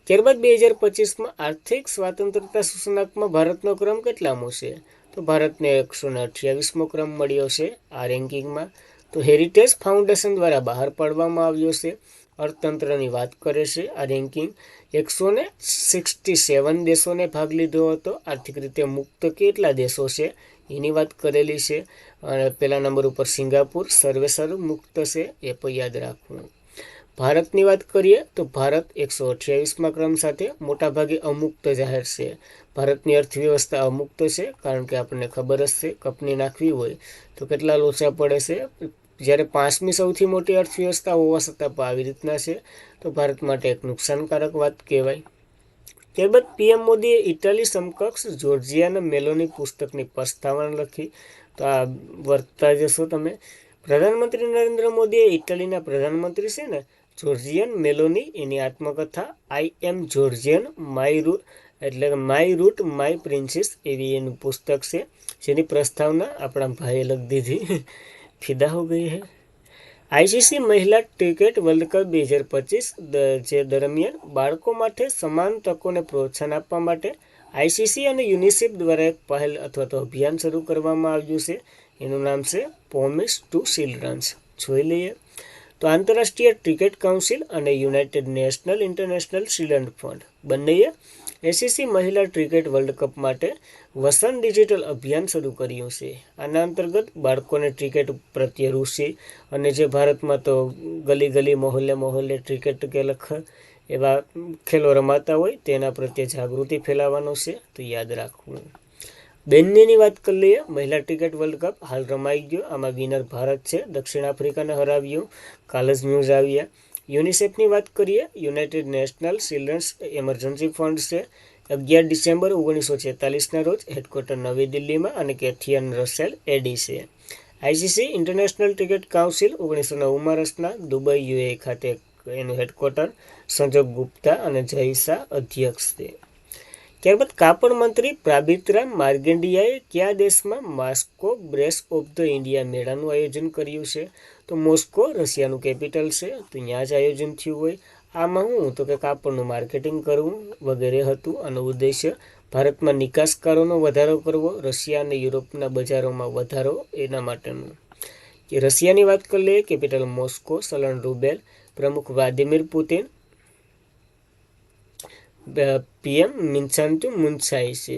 ત્યારબાદ 2025માં આર્થિક સ્વાતંત્રતા સૂચકાંકમાં ભારતનો ક્રમ કેટલામો છે? તો ભારતને 128મો ક્રમ મળ્યો છે આ રેન્કિંગમાં. તો હેરિટેજ ફાઉન્ડેશન દ્વારા બહાર પાડવામાં આવ્યો છે. અર્થતંત્રની વાત કરે છે આ રેન્કિંગ. 167 દેશોને ભાગ લીધો હતો. આર્થિક રીતે મુક્ત કેટલા દેશો છે એની વાત કરેલી છે. અને પહેલા નંબર ઉપર સિંગાપુર સર્વેસર્વ મુક્ત છે, એ પણ યાદ રાખવું. ભારતની વાત કરીએ તો ભારત 128મા ક્રમ સાથે મોટાભાગે અમુક્ત જાહેર છે. ભારતની અર્થવ્યવસ્થા અમુક્ત છે, કારણ કે આપણને ખબર જ છે કંપની નાખવી હોય તો કેટલા લોચા પડે છે. જ્યારે 5મી સૌથી મોટી અર્થવ્યવસ્થા હોવા છતાં પણ આવી રીતના છે, તો ભારત માટે એક નુકસાનકારક વાત કહેવાય. ત્યારબાદ PM મોદીએ ઇટાલી સમકક્ષ જોર્જિયાના મેલોની પુસ્તકની પ્રસ્તાવના લખી, તો આ વર્તતા જશો તમે. પ્રધાનમંત્રી નરેન્દ્ર મોદીએ ઇટાલીના પ્રધાનમંત્રી છે ને જોર્જિયન મેલોની, એની આત્મકથા I am Georgian my root my princess એવી એનું પુસ્તક છે, જેની પ્રસ્તાવના આપણા ભાઈએ લખી દીધી. ફિદા હો ગઈ હે. ICC મહિલા ક્રિકેટ વર્લ્ડ કપ 2025 જે દરમિયાન બાળકો માટે સમાન તકોને પ્રોત્સાહન આપવા માટે ICC અને યુનિસેફ દ્વારા એક પહેલ અથવા તો અભિયાન શરૂ કરવામાં આવ્યું છે. એનું નામ છે પ્રોમિસ ટુ ચિલ્ડ્રન્સ. જોઈ લઈએ. તો આંતરરાષ્ટ્રીય ક્રિકેટ કાઉન્સિલ અને United national international children fund બંનેએ એસીસી મહિલા ક્રિકેટ વર્લ્ડ કપ માટે વસંત ડિજિટલ અભિયાન શરૂ કર્યું છે. આના અંતર્ગત બાળકોને ક્રિકેટ પ્રત્યે રુચિ અને જે ભારતમાં તો ગલી ગલી મોહલ્લે મોહલ્લે ક્રિકેટ કે લખ એવા ખેલો રમાતા હોય તેના પ્રત્યે જાગૃતિ ફેલાવવાનો છે, તો યાદ રાખવું. બેનની વાત કરી લઈએ. મહિલા ક્રિકેટ વર્લ્ડ કપ હાલ રમાઈ ગયો. આમાં વિનર ભારત છે, દક્ષિણ આફ્રિકાને હરાવ્યું. કાલ જ ન્યૂઝ આવ્યા. યુનિસેફની વાત કરીએ. United National Children's Emergency Fund છે. 11 ડિસેમ્બર 1946ના રોજ હેડક્વાર્ટર નવી દિલ્હીમાં અને કેથિયન રસેલ એડી છે. આઈસીસી ઇન્ટરનેશનલ ક્રિકેટ કાઉન્સિલ 1990માં રચના, દુબઈ યુએઈ ખાતે એનું હેડક્વાર્ટર. સંજોગ ગુપ્તા અને જય શાહ અધ્યક્ષ છે. ત્યારબાદ કાપડ મંત્રી પ્રાબિત્રા માર્ગેન્ડિયાએ કયા દેશમાં મોસ્કો બ્રેસ ઓફ ધ ઇન્ડિયા મેળાનું આયોજન કર્યું છે? તો મોસ્કો રશિયાનું કેપિટલ છે, તો ત્યાં જ આયોજન થયું હોય. આમાં હું તો કે કાપડનું માર્કેટિંગ કરવું વગેરે હતું અને ઉદ્દેશ્ય ભારતમાં નિકાસકારોનો વધારો કરવો, રશિયા અને યુરોપના બજારોમાં વધારો એના માટેનું. કે રશિયાની વાત કરી લઈએ. કેપિટલ મોસ્કો, ચલણ રૂબેલ, પ્રમુખ વ્લાદિમીર પુતિન, પીએમ મિન્સાન્તુ મુન્સાઈ છે.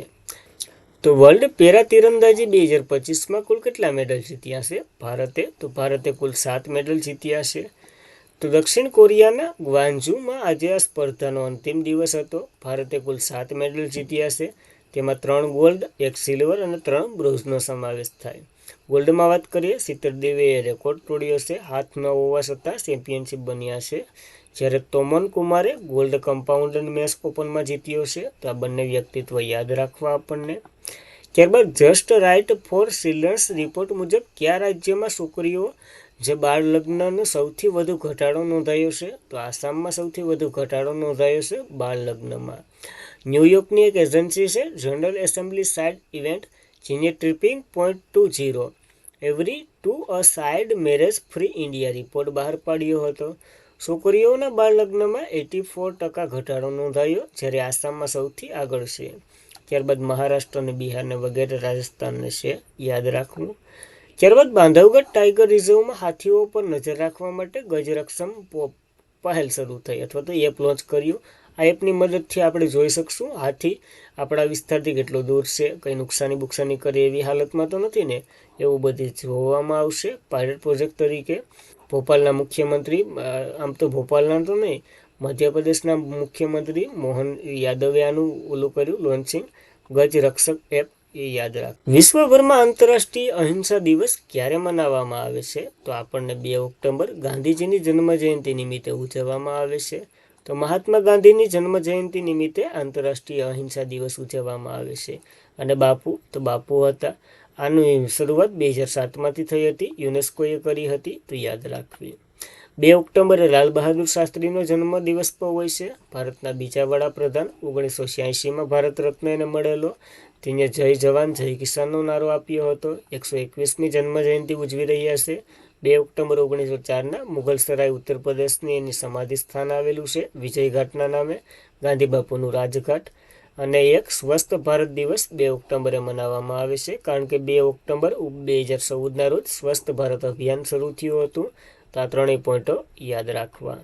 તો વર્લ્ડ પેરા તીરંદાજી 2025માં કુલ કેટલા મેડલ જીત્યા છે ભારતે? તો ભારતે કુલ 7 મેડલ જીત્યા છે. તો દક્ષિણ કોરિયાના ગ્વાન્ઝુમાં આજે આ સ્પર્ધાનો અંતિમ દિવસ હતો. ભારતે કુલ 7 મેડલ જીત્યા છે. તેમાં 3 ગોલ્ડ, 1 સિલ્વર અને 3 બ્રોન્ઝનો સમાવેશ થાય. ગોલ્ડમાં વાત કરીએ. શીતલ દેવીએ રેકોર્ડ તોડ્યો છે. હાથ ન હોવા છતાં ચેમ્પિયનશિપ બન્યા છે. જ્યારે તોમન કુમારે ગોલ્ડ કમ્પાઉન્ડ મેસ ઓપનમાં જીત્યો છે. તો આ બંને વ્યક્તિત્વ યાદ રાખવા આપણને. ત્યારબાદ just right for children's report મુજબ કયા રાજ્યમાં છોકરીઓ જે બાળ લગ્નનો સૌથી વધુ ઘટાડો નોંધાયો છે? તો આસામમાં સૌથી વધુ ઘટાડો નોંધાયો છે બાળ લગ્નમાં. ન્યૂયોર્કની એક એજન્સી છે જનરલ એસેમ્બલી સાઇડ ઇવેન્ટ, જેને tripping point to 0 every to a side marriage free India report બહાર પાડ્યો હતો. છોકરીઓના બાળ લગ્નમાં 84% ઘટાડો નોંધાયો, જ્યારે આસામમાં સૌથી આગળ છે. ત્યારબાદ મહારાષ્ટ્ર અને બિહારને વગેરે રાજસ્થાનને છે, યાદ રાખવું. ત્યારબાદ બાંધવગઢ ટાઈગર રિઝર્વમાં હાથીઓ પર નજર રાખવા માટે ગજરક્ષમ પહેલ શરૂ થઈ અથવા તો એપ લોન્ચ કર્યું. આ એપની મદદથી આપણે જોઈ શકશું હાથી આપણા વિસ્તારથી કેટલો દૂર છે, કંઈ નુકસાની કરે એવી હાલતમાં તો નથી ને, એવું બધું જોવામાં આવશે પાયલટ પ્રોજેક્ટ તરીકે. ભોપાલના મુખ્યમંત્રી, આમ તો ભોપાલના તો નહીં, મધ્યપ્રદેશના મુખ્યમંત્રી મોહન યાદવે આનું ઓલું કર્યું લોન્ચિંગ, ગજ રક્ષક એપ, એ યાદ રાખ. વિશ્વભરમાં આંતરરાષ્ટ્રીય અહિંસા દિવસ ક્યારે મનાવવામાં આવે છે? તો આપણને 2 ઓક્ટોબર ગાંધીજીની જન્મજયંતિ નિમિત્તે ઉજવવામાં આવે છે. તો મહાત્મા ગાંધીની જન્મજયંતિ નિમિત્તે આંતરરાષ્ટ્રીય અહિંસા દિવસ ઉજવવામાં આવે છે. અને બાપુ હતા. આની શરૂઆત 2007માંથી થઈ હતી, યુનેસ્કોએ કરી હતી, તો યાદ રાખવી. 2 ઓક્ટોબરે લાલ બહાદુર શાસ્ત્રીનો જન્મ દિવસ પણ હોય છે. ભારતના બીજા વડાપ્રધાન, 1986માં ભારત રત્ન એને મળેલો. તેને જય જવાન જય કિસાનનો નારો આપ્યો હતો. 121મી જન્મજયંતિ ઉજવી રહ્યા છે. 2 ઓક્ટોબર 1904ના મુઘલ સરાય ઉત્તર પ્રદેશની એની સમાધિ સ્થાન આવેલું છે વિજયઘાટના નામે, ગાંધી બાપુનું રાજઘાટ. અને એક સ્વસ્થ ભારત દિવસ 2 ઓક્ટોબરે મનાવવામાં આવે છે, કારણ કે 2 ઓક્ટોબર 2014ના રોજ સ્વસ્થ ભારત અભિયાન શરૂ થયું હતું. તો આ 3 પોઈન્ટો યાદ રાખવા.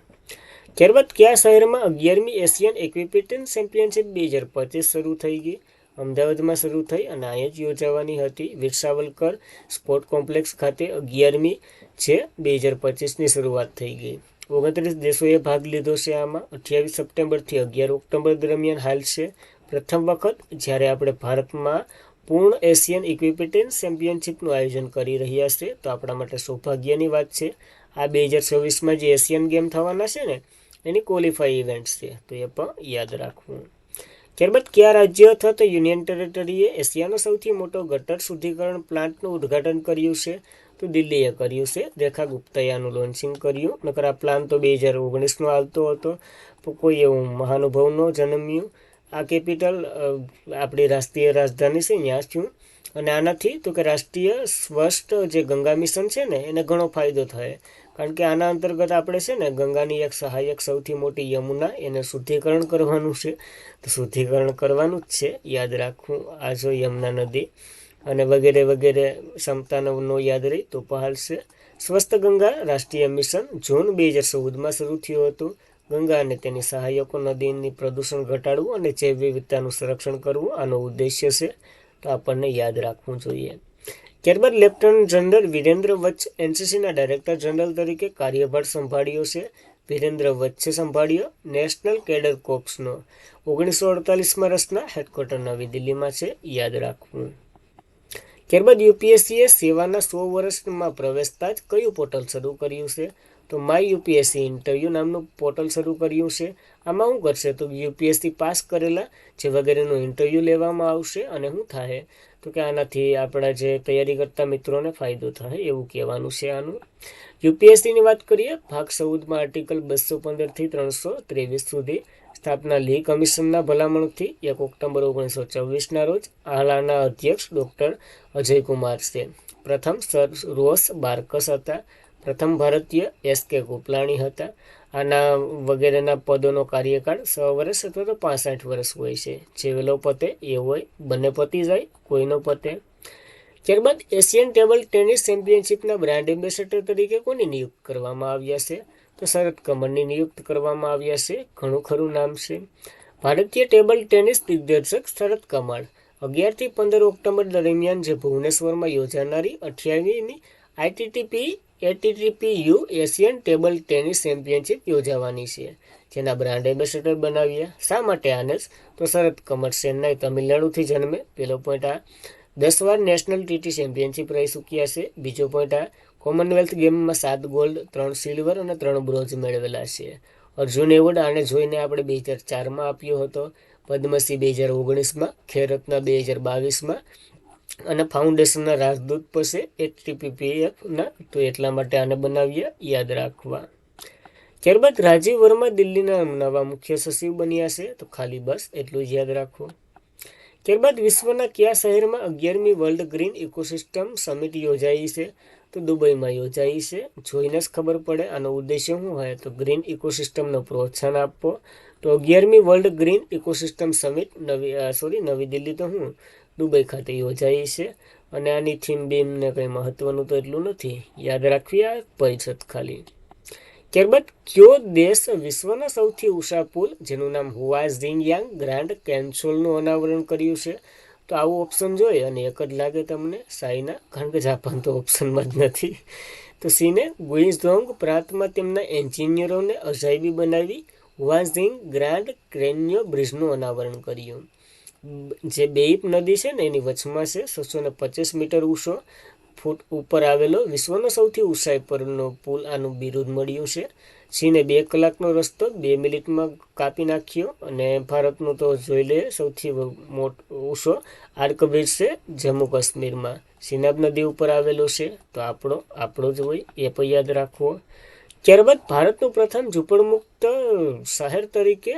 ત્યારબાદ કયા શહેરમાં 11મી એશિયન એક્વિપિટન ચેમ્પિયનશિપ 2025 શરૂ થઈ ગઈ? અમદાવાદમાં શરૂ થઈ અને અહીંયા જ યોજાવાની હતી. વીર સાવરકર સ્પોર્ટ કોમ્પ્લેક્સ ખાતે 11મી છે 2025ની શરૂઆત થઈ ગઈ. 29 દેશોએ ભાગ લીધો છે આમાં. 28 સપ્ટેમ્બરથી 11 ઓક્ટોબર દરમિયાન હાલ છે. પ્રથમ વખત જ્યારે આપણે ભારતમાં પૂર્ણ એશિયન ઇક્વિપિટન ચેમ્પિયનશિપનું આયોજન કરી રહ્યા છે, તો આપણા માટે સૌભાગ્યની વાત છે. આ 2024માં જે એશિયન ગેમ થવાના છે ને, એની ક્વોલિફાઈ ઇવેન્ટ્સ છે, તો એ પણ યાદ રાખવું. ત્યારબાદ કયા રાજ્ય અથવા તો યુનિયન ટેરેટરીએ એશિયાનો સૌથી મોટો ગટર શુદ્ધિકરણ પ્લાન્ટનું ઉદ્ઘાટન કર્યું છે? તો દિલ્હીએ કર્યું છે. રેખા ગુપ્તાએ આનું લોન્ચિંગ કર્યું. નકર આ પ્લાન તો 2019નો આવતો હતો, તો કોઈ એવું મહાનુભાવ ન જન્મ્યું. આ કેપિટલ આપણી રાષ્ટ્રીય રાજધાની છે ત્યાં થયું. અને આનાથી તો કે રાષ્ટ્રીય સ્વસ્થ જે ગંગા મિશન છે ને, એને ઘણો ફાયદો થાય, કારણ કે આના અંતર્ગત આપણે છે ને ગંગાની એક સહાયક સૌથી મોટી યમુના, એને શુદ્ધિકરણ કરવાનું છે. તો શુદ્ધિકરણ કરવાનું જ છે, યાદ રાખવું. આ જો યમુના નદી અને વગેરે વગેરે ક્ષમતાનો યાદ રહી તો પહાલ છે. સ્વસ્થ ગંગા રાષ્ટ્રીય મિશન જૂન 2014માં શરૂ થયું હતું. ગંગા અને તેની સહાયકો નદીની પ્રદૂષણ ઘટાડવું અને જૈવ વિવિધતાનું સંરક્ષણ કરવું આનો ઉદ્દેશ્ય છે, તો આપણને યાદ રાખવું જોઈએ. ત્યારબાદ લેફ્ટનન્ટ જનરલ વિરેન્દ્ર વચ્ચ એનસીસીના ડાયરેક્ટર જનરલ તરીકે કાર્યભાર સંભાળ્યો છે. વિરેન્દ્ર વચ્ચે સંભાળ્યો. નેશનલ કેડર કોર્પ્સનો 1948માં રચના, હેડક્વાર્ટર નવી દિલ્હીમાં છે, યાદ રાખવું. ત્યારબાદ યુપીએસસીએ સેવાના 100 વર્ષમાં પ્રવેશતા જ કયું પોર્ટલ શરૂ કર્યું છે? તો માય યુપીએસસી ઇન્ટરવ્યૂ નામનું પોર્ટલ શરૂ કર્યું છે. આમાં શું કરશે? તો યુપીએસસી પાસ કરેલા જે વગેરેનું ઇન્ટરવ્યૂ લેવામાં આવશે અને શું થાય? તો કે આનાથી આપણા જે તૈયારી કરતા મિત્રોને ફાયદો થાય એવું કહેવાનું છે આનું. યુપીએસસીની વાત કરીએ, ભાગ 14માં આર્ટિકલ 215થી 323 સુધી સ્થાપના લી કમિશનના ભલામણથી 1 ઓક્ટોબર 1924ના રોજ આના અધ્યક્ષ ડૉક્ટર અજયકુમાર છે. પ્રથમ સર રોસ બાર્કસ હતા. પ્રથમ ભારતીય એસ.કે. ગોપલાણી હતા. આના વગેરેના પદોનો કાર્યકાળ 6 વર્ષ અથવા તો 65 વર્ષ હોય છે. જે વેલો પતે એ હોય, બંને પતી જાય, કોઈનો પતે. ત્યારબાદ એશિયન ટેબલ ટેનિસ ચેમ્પિયનશિપના બ્રાન્ડ એમ્બેસેડર તરીકે કોની નિયુક્ત કરવામાં આવ્યા છે? તો શરદ કમરની નિયુક્ત કરવામાં આવ્યા છે. ઘણું ખરું નામ છે. ભારતીય ટેબલ ટેનિસ દિગ્દર્શક શરદ કમળ 11થી 15 ઓક્ટોબર દરમિયાન જે ભુવનેશ્વરમાં યોજાનારી 28મી ATTPU Asian table tennis championship યોજાવાની છે, જેના બ્રાન્ડ એમ્બેસેડર બનાવ્યા. શા માટે આને જ? તો શરદ કમળ ચેન્નાઈ તમિલનાડુથી જન્મે. પહેલો પોઈન્ટ આ 10 વાર નેશનલ TT ચેમ્પિયનશિપ રહી ચૂક્યા છે. બીજો પોઈન્ટ આ કોમનવેલ્થ ગેમમાં 7 ગોલ્ડ, 3 સિલ્વર અને 3 બ્રોન્ઝ મેળવેલા છે. અર્જુન એવોર્ડ આને જોઈને આપણે 2004માં આપ્યો હતો, પદ્મશ્રી 2019માં, ખેલરત્ન 2022માં અને ફાઉન્ડેશનના રાજદૂત પાસે HTPPFના, તો એટલા માટે આને બનાવ્યા, યાદ રાખવા. ત્યારબાદ રાજીવ વર્મા દિલ્હીના નવા મુખ્ય સચિવ બન્યા છે, તો ખાલી બસ એટલું જ યાદ રાખવું. ત્યારબાદ વિશ્વના કયા શહેરમાં 11મી વર્લ્ડ ગ્રીન ઇકોસિસ્ટમ સમિટ યોજાઈ છે? તો દુબઈમાં યોજાઈ છે. જોઈને જ ખબર પડે આનો ઉદ્દેશ્ય શું હોય, તો ગ્રીન ઇકોસિસ્ટમને પ્રોત્સાહન આપવો. તો 11મી વર્લ્ડ ગ્રીન ઇકોસિસ્ટમ સમિટ નવી દિલ્હી તો દુબઈ ખાતે યોજાઈ છે. અને આની થીમ બીમને કંઈ મહત્વનું તો એટલું નથી, યાદ રાખવી આ પરિષદ ખાલી. ત્યારબાદ કયો દેશ વિશ્વના સૌથી ઊંચા પુલ જેનું નામ હુઆઝિંગયાંગ ગ્રાન્ડ કેન્સોલનું અનાવરણ કર્યું છે? તો આવું ઓપ્શન જોઈએ અને એક જ લાગે તમને, ચાઇના, કારણ કે જાપાન તો ઓપ્શનમાં જ નથી. તો સીને ગુઇઝોંગ પ્રાંતમાં તેમના એન્જિનિયરોને અજાયબી બનાવી હુઆઝિંગ ગ્રાન્ડ કેન્યો બ્રિજનું અનાવરણ કર્યું. જે બેઇપ નદી છે ને એની વચમાં છે, 625 મીટર ઊંચો ફૂટ ઉપર આવેલો વિશ્વનો સૌથી ઊંચાઈ પરનો પુલ આનું બિરુદ મળ્યું છે. ચીને 2 કલાકનો રસ્તો 2 મિનિટમાં કાપી નાખ્યો. અને ભારતનું તો જોઈ લઈએ, સૌથી ઊંચો આર્ક બ્રિજ છે જમ્મુ કાશ્મીરમાં, સિનાબ નદી ઉપર આવેલો છે, તો આપણો જ હોય એ પણ યાદ રાખવો. ત્યારબાદ ભારતનું પ્રથમ ઝૂંપડમુક્ત શહેર તરીકે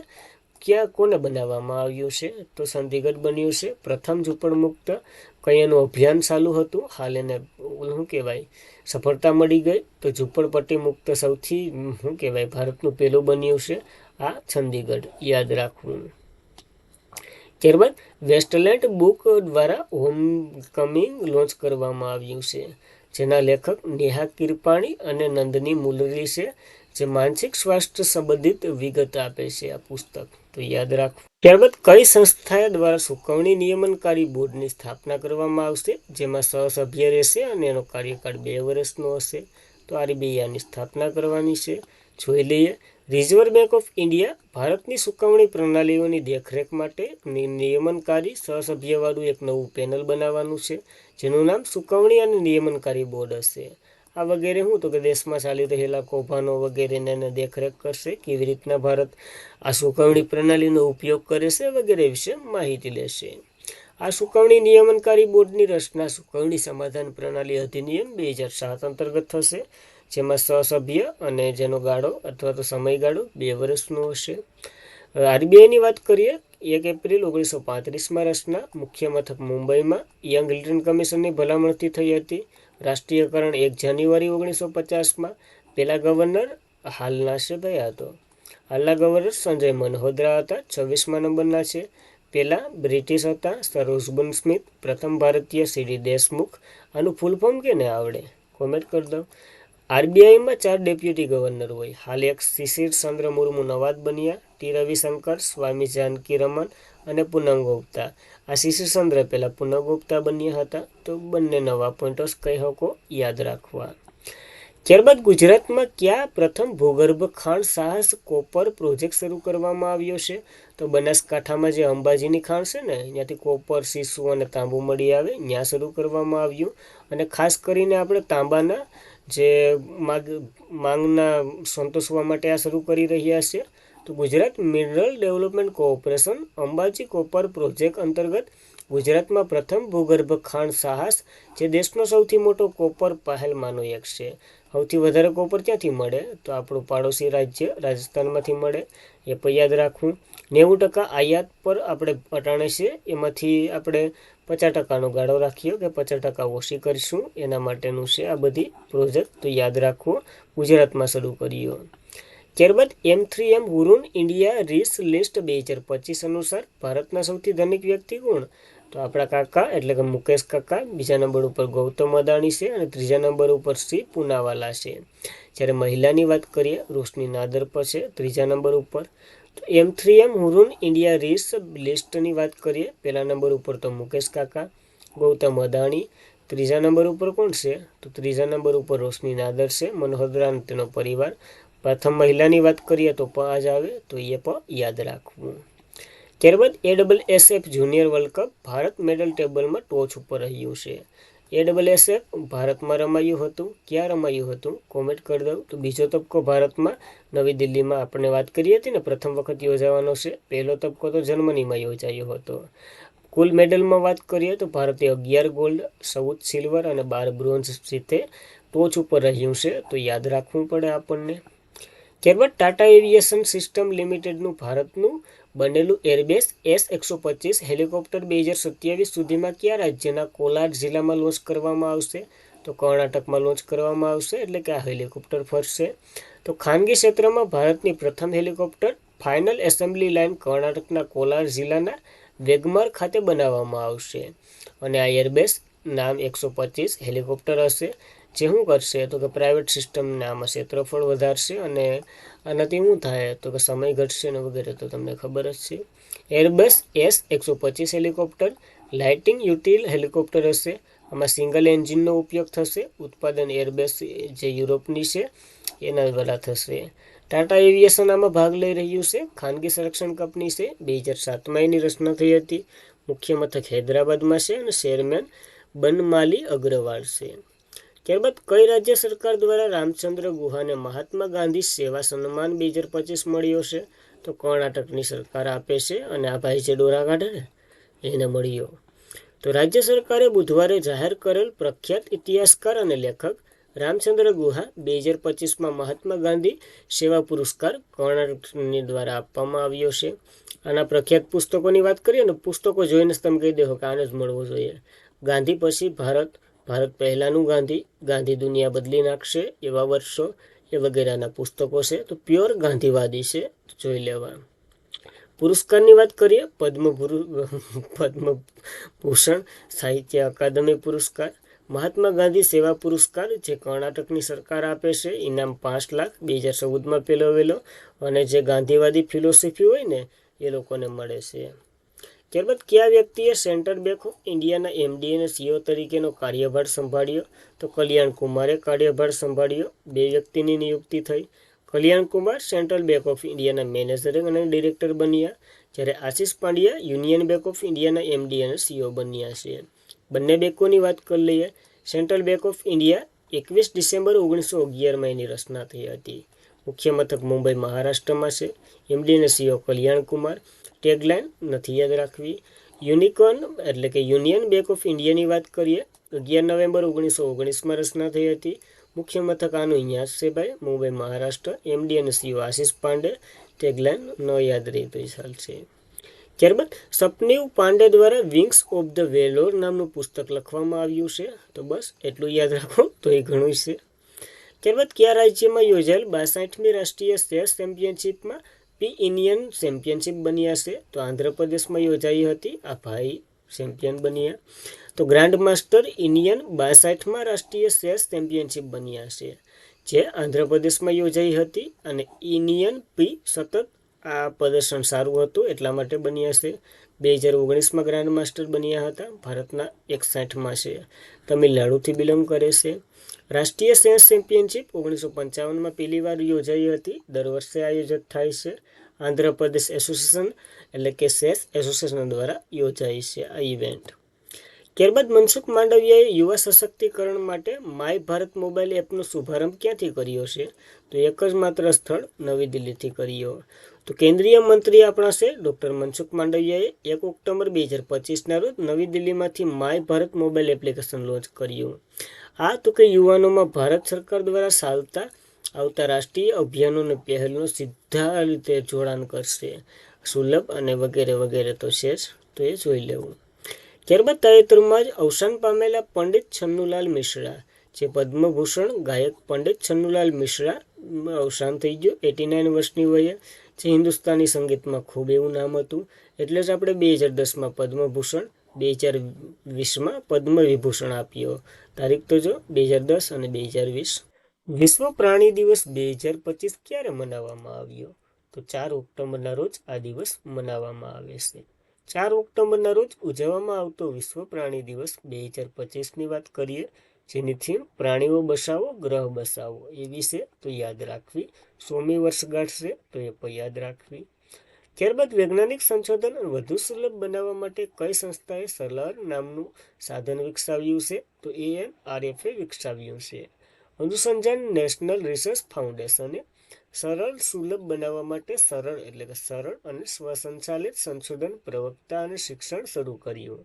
કોને બનાવવામાં આવ્યું છે? તો ચંદીગઢ બન્યું છે પ્રથમ ઝૂંપડમુક્ત. કયાનું અભિયાન ચાલુ હતું, હાલ એને શું કહેવાય સફળતા મળી ગઈ. તો ઝૂંપડપટ્ટી મુક્ત સૌથી ભારતનું પહેલું બન્યું છે આ ચંદીગઢ, યાદ રાખવું. ત્યારબાદ વેસ્ટલેન્ડ બુક દ્વારા હોમ કમિંગ લોન્ચ કરવામાં આવ્યું છે, જેના લેખક નેહા કિરપાણી અને નંદની મુલરી છે, જે માનસિક સ્વાસ્થ્ય સંબંધિત વિગત આપે છે આ પુસ્તક, તો યાદ રાખવું. ત્યારબાદ કઈ સંસ્થા દ્વારા ચૂકવણી નિયમનકારી બોર્ડની સ્થાપના કરવામાં આવશે, જેમાં સહસભ્ય રહેશે અને એનો કાર્યકાળ 2 વર્ષનો હશે? તો RBIની સ્થાપના કરવાની છે. જોઈ લઈએ. રિઝર્વ બેંક ઓફ ઇન્ડિયા ભારતની ચૂકવણી પ્રણાલીઓની દેખરેખ માટે નિયમનકારી સહસભ્યવાળું એક નવું પેનલ બનાવવાનું છે, જેનું નામ ચૂકવણી અને નિયમનકારી બોર્ડ હશે. આ વગેરે તો કે દેશમાં ચાલી રહેલા કૌભાંડો વગેરેને દેખરેખ કરશે, કેવી રીતના ભારત આ ચૂકવણી પ્રણાલીનો ઉપયોગ કરે છે વગેરે વિશે માહિતી લેશે. આ ચૂકવણી નિયમનકારી બોર્ડની રચના ચૂકવણી સમાધાન પ્રણાલી અધિનિયમ 2007 અંતર્ગત થશે, જેમાં સહસભ્ય અને જેનો ગાળો અથવા તો સમયગાળો 2 વર્ષનો હશે. RBIની વાત કરીએ, 1 એપ્રિલ 1935માં રચના, મુખ્ય મથક મુંબઈમાં, યંગ લિટન કમિશનની ભલામણથી થઈ હતી. રાષ્ટ્રીયકરણ 1 જાન્યુઆરી 1950માં. પહેલા ગવર્નર હાલના છે થયા હતો. હાલના ગવર્નર સંજય મલ્હોત્રા હતા, 26મા નંબરના છે. પહેલા બ્રિટિશ હતા સર ઓસ્બોર્ન સ્મિથ. પ્રથમ ભારતીય CD દેશમુખ. આનું ફૂલ ફોર્મ કેને આવડે? કોમેન્ટ કરી દો. આરબીઆઈમાં 4 ડેપ્યુટી ગવર્નર હોય. હાલ એક શિશિર ચંદ્ર મુર્મુ નવા બન્યા. ટી રવિશંકર, સ્વામી જાનકી રમન અને પૂનમ ગુપ્તા. આ શિશિર ચંદ્ર પહેલા પૂનમ ગુપ્તા બન્યા હતા. તો બંને નવા પોઈન્ટર્સ કઈ શકો યાદ રાખવા. ત્યારબાદ ગુજરાતમાં ક્યાં પ્રથમ ભૂગર્ભ ખાણ સાહસ કોપર પ્રોજેક્ટ શરૂ કરવામાં આવ્યો છે? તો બનાસકાંઠામાં જે અંબાજીની ખાણ છે ને, ત્યાંથી કોપર, સીસુ અને તાંબુ મળી આવે, ત્યાં શરૂ કરવામાં આવ્યું. અને ખાસ કરીને આપણે તાંબાના જે માંગના સંતોષવા માટે આ શરૂ કરી રહ્યા છે. તો Gujarat mineral development corporation Ambaji copper project અંતર્ગત ગુજરાતમાં પ્રથમ ભૂગર્ભ ખાણ સાહસ, જે દેશનો સૌથી મોટો કોપર પહેલમાંનો એક છે. સૌથી વધારે કોપર ક્યાંથી મળે? તો આપણું પાડોશી રાજ્ય રાજસ્થાનમાંથી મળે. એ પણ યાદ રાખવું. 90% આયાત પર આપણે અટાણે છે, એમાંથી આપણે 50%નો ગાળો રાખીએ કે 50% ઓછી કરીશું, એના માટેનું છે આ બધી પ્રોજેક્ટ. તો યાદ રાખવો, ગુજરાતમાં શરૂ કર્યો. ત્યારબાદ M3M હુરુન ઇન્ડિયા રીસ લિસ્ટ 2025 અનુસાર ભારતના સૌથી ધનિક વ્યક્તિ કોણ? તો આપણા કાકા એટલે કે મુકેશ કાકા. બીજા નંબર ઉપર ગૌતમ અદાણી છે અને ત્રીજા નંબર ઉપર શ્રી પૂનાવાલા છે. જ્યારે મહિલાની વાત કરીએ, રોશની નાદર પર છે ત્રીજા નંબર ઉપર. તો M3M હુરુન ઇન્ડિયા રીસ લિસ્ટની વાત કરીએ, પહેલા નંબર ઉપર તો મુકેશ કાકા, ગૌતમ અદાણી. ત્રીજા નંબર ઉપર કોણ છે? તો ત્રીજા નંબર ઉપર રોશની નાદર છે, મનોહર અને તેનો પરિવાર. પ્રથમ મહિલાની વાત કરીએ તો પણ જ આવે, તો એ પણ યાદ રાખવું. ત્યારબાદ ASSF junior world cup Bharat medal ટેબલમાં ટોચ ઉપર રહ્યું છે. ASSF ભારતમાં રમાયું હતું. ક્યાં રમાયું હતું? કોમેન્ટ કરી દઉં. તો બીજો તબક્કો ભારતમાં નવી દિલ્હીમાં આપણે વાત કરી હતી ને, પ્રથમ વખત યોજાવાનો છે. પહેલો તબક્કો તો જર્મનીમાં યોજાયો હતો. કુલ મેડલમાં વાત કરીએ તો ભારતે 11 ગોલ્ડ, 14 સિલ્વર અને 12 બ્રોન્ઝ જીતે ટોચ ઉપર રહ્યું છે. તો યાદ રાખવું પડે આપણને. ત્યારબાદ ટાટા એવિએશન સિસ્ટમ લિમિટેડનું ભારતનું બનેલું એરબેસ S-125 હેલિકોપ્ટર 2027 સુધીમાં કયા રાજ્યના કોલાર જિલ્લામાં લોન્ચ કરવામાં આવશે? તો કર્ણાટકમાં લોન્ચ કરવામાં આવશે. એટલે કે આ હેલિકોપ્ટર ફરશે. તો ખાનગી ક્ષેત્રમાં ભારતની પ્રથમ હેલિકોપ્ટર ફાઇનલ એસેમ્બલી લાઇન કર્ણાટકના કોલાર જિલ્લાના વેગમાર ખાતે બનાવવામાં આવશે. અને આ એરબેસ નામ 125 હેલિકોપ્ટર હશે. જે શું કરશે? તો કે પ્રાઇવેટ સિસ્ટમને આમાં ક્ષેત્રફળ વધારશે. અને આનાથી શું થાય? તો કે સમય ઘટશે ને વગેરે, તો તમને ખબર જ છે. Airbus S-125 helicopter lighting utility helicopter હશે. આમાં સિંગલ એન્જિનનો ઉપયોગ થશે. ઉત્પાદન એરબસ જે યુરોપની છે એના દ્વારા થશે. ટાટા એવિએશન આમાં ભાગ લઈ રહ્યું છે. ખાનગી સંરક્ષણ કંપની છે. 2007માં એની રચના થઈ હતી. મુખ્ય મથક હૈદરાબાદમાં છે અને ચેરમેન બનમાલી અગ્રવાલ છે. ત્યારબાદ કઈ રાજ્ય સરકાર દ્વારા રામચંદ્ર ગુહાને મહાત્મા ગાંધી સેવા સન્માન 2025 મળ્યો છે? તો કર્ણાટકની સરકાર આપે છે. અને આ ભાઈ જે ડોરા કાઢે ને એને મળ્યો. તો રાજ્ય સરકારે બુધવારે જાહેર કરેલ પ્રખ્યાત ઇતિહાસકાર અને લેખક રામચંદ્ર ગુહા 2025માં મહાત્મા ગાંધી સેવા પુરસ્કાર કર્ણાટકની દ્વારા આપવામાં આવ્યો છે. આના પ્રખ્યાત પુસ્તકોની વાત કરીએ ને, પુસ્તકો જોઈને જ તમે કહી દો કે આને જ મળવું જોઈએ. ગાંધી પછી ભારત, ભારત પહેલાંનું ગાંધી, ગાંધી દુનિયા બદલી નાખશે એવા વર્ષો, એ વગેરેના પુસ્તકો છે. તો પ્યોર ગાંધીવાદી છે, જોઈ લેવા. પુરસ્કારની વાત કરીએ, પદ્મભૂષણ સાહિત્ય અકાદમી પુરસ્કાર, મહાત્મા ગાંધી સેવા પુરસ્કાર જે કર્ણાટકની સરકાર આપે છે, ઇનામ 5 લાખ, 2014માં પહેલો વહેલો. અને જે ગાંધીવાદી ફિલોસોફી હોય ને એ લોકોને મળે છે. ત્યારબાદ કયા વ્યક્તિએ સેન્ટ્રલ બેંક ઓફ ઇન્ડિયાના MD અને CEO તરીકેનો કાર્યભાર સંભાળ્યો? તો કલ્યાણ કુમારે કાર્યભાર સંભાળ્યો. 2 વ્યક્તિની નિયુક્તિ થઈ. કલ્યાણ કુમાર સેન્ટ્રલ બેંક ઓફ ઇન્ડિયાના મેનેજર અને ડિરેક્ટર બન્યા, જ્યારે Ashish Pandya union bank of ઇન્ડિયાના MD અને CEO બન્યા છે. બંને બેંકોની વાત કરી લઈએ. Central Bank of India 21 December 1911માં એની રચના થઈ હતી. મુખ્ય મથક મુંબઈ મહારાષ્ટ્રમાં છે. MD અને CEO કલ્યાણ કુમાર. ટેગલાઇન નથી યાદ રાખવી. યુનિકોર્ન એટલે કે યુનિયન બેંક ઓફ ઇન્ડિયાની વાત કરીએ, 11 નવેમ્બર 1919માં રચના થઈ હતી. મુખ્ય મથક આનું અહીંયા છે ભાઈ, મુંબઈ મહારાષ્ટ્ર. MD અને CEO આશિષ પાંડે. ટેગલાઇન ન યાદ રહી તો ચાલશે. ત્યારબાદ સપનીવ પાંડે દ્વારા વિંગ્સ ઓફ ધ વેલોર નામનું પુસ્તક લખવામાં આવ્યું છે. તો બસ એટલું યાદ રાખો તો એ ઘણું છે. ત્યારબાદ કયા રાજ્યમાં યોજાયેલ 62મી રાષ્ટ્રીય ચેસ ચેમ્પિયનશિપમાં ઇન્ડિયન ચેમ્પિયનશિપ બન્યા છે? તો આંધ્રપ્રદેશમાં યોજાઈ હતી. આ ભાઈ ચેમ્પિયન બન્યા. તો ગ્રાન્ડ માસ્ટર ઇન્ડિયન 62માં રાષ્ટ્રીય ચેસ ચેમ્પિયનશિપ બન્યા છે. જે આંધ્રપ્રદેશમાં યોજાઈ હતી અને ઇનિયન પી સતત આ પ્રદર્શન સારું હતું એટલા માટે બન્યા છે. 2019માં ગ્રાન્ડ માસ્ટર બન્યા હતા. ભારતના 61માં છે. તમિલનાડુથી બિલોંગ કરે છે. રાષ્ટ્રીય ચેસ ચેમ્પિયનશિપ 1955માં પહેલી વાર યોજાઈ હતી. દર વર્ષે આયોજિત થાય છે. આંધ્રપ્રદેશ એસોસિએશન એટલે કે ચેસ એસોસિએશન દ્વારા યોજાય છે આ ઇવેન્ટ. ત્યારબાદ મનસુખ માંડવિયાએ યુવા સશક્તિકરણ માટે માય ભારત મોબાઈલ એપનો શુભારંભ ક્યાંથી કર્યો છે? તો એક જ માત્ર સ્થળ નવી દિલ્હીથી કર્યો. તો કેન્દ્રીય મંત્રી આપણા છે ડૉક્ટર મનસુખ માંડવિયાએ 1 ઓક્ટોબર 2025ના રોજ નવી દિલ્હીમાંથી my Bharat mobile application launch કર્યું. આ તો કે યુવાનોમાં ભારત સરકાર દ્વારા ચાલતા આવતા રાષ્ટ્રીય અભિયાનોને પહેલનો સીધા રીતે જોડાણ કરશે. સુલભ અને વગેરે વગેરે તો છે જ, તો એ જોઈ લેવું. ત્યારબાદ તાજેતરમાં જ અવસાન પામેલા પંડિત છન્નુલાલ મિશ્રા, જે પદ્મભૂષણ ગાયક પંડિત છન્નુલાલ મિશ્રા અવસાન થઈ ગયું 89 વર્ષની વયે. જે હિન્દુસ્તાની સંગીતમાં ખૂબ એવું નામ હતું. એટલે જ આપણે 2010માં પદ્મભૂષણ, 2020માં પદ્મ વિભૂષણ આપ્યો. તારીખ તો જો 2010 અને 2020. વિશ્વ પ્રાણી દિવસ 2025 ક્યારે મનાવવામાં આવ્યો? તો 4 ઓક્ટોબરના રોજ આ દિવસ મનાવવામાં આવે છે. 4 ઓક્ટોબરના રોજ ઉજવવામાં આવતો વિશ્વ પ્રાણી દિવસ 2025ની વાત કરીએ, જેની થીમ પ્રાણીઓ બસાવો ગ્રહ બસાવો એ વિશે તો યાદ રાખવી. 100મી વર્ષગાંઠ છે તો એ પણ યાદ રાખવી. ત્યારબાદ વૈજ્ઞાનિક સંશોધન વધુ સુલભ બનાવવા માટે કઈ સંસ્થાએ સલર નામનું સાધન વિકસાવ્યું છે? તો ANRFએ વિકસાવ્યું છે. અનુસંધાન નેશનલ રિસર્ચ ફાઉન્ડેશને સરળ સુલભ બનાવવા માટે સરળ એટલે કે સરળ અને સ્વસંચાલિત સંશોધન પ્રવક્તા અને શિક્ષણ શરૂ કર્યું.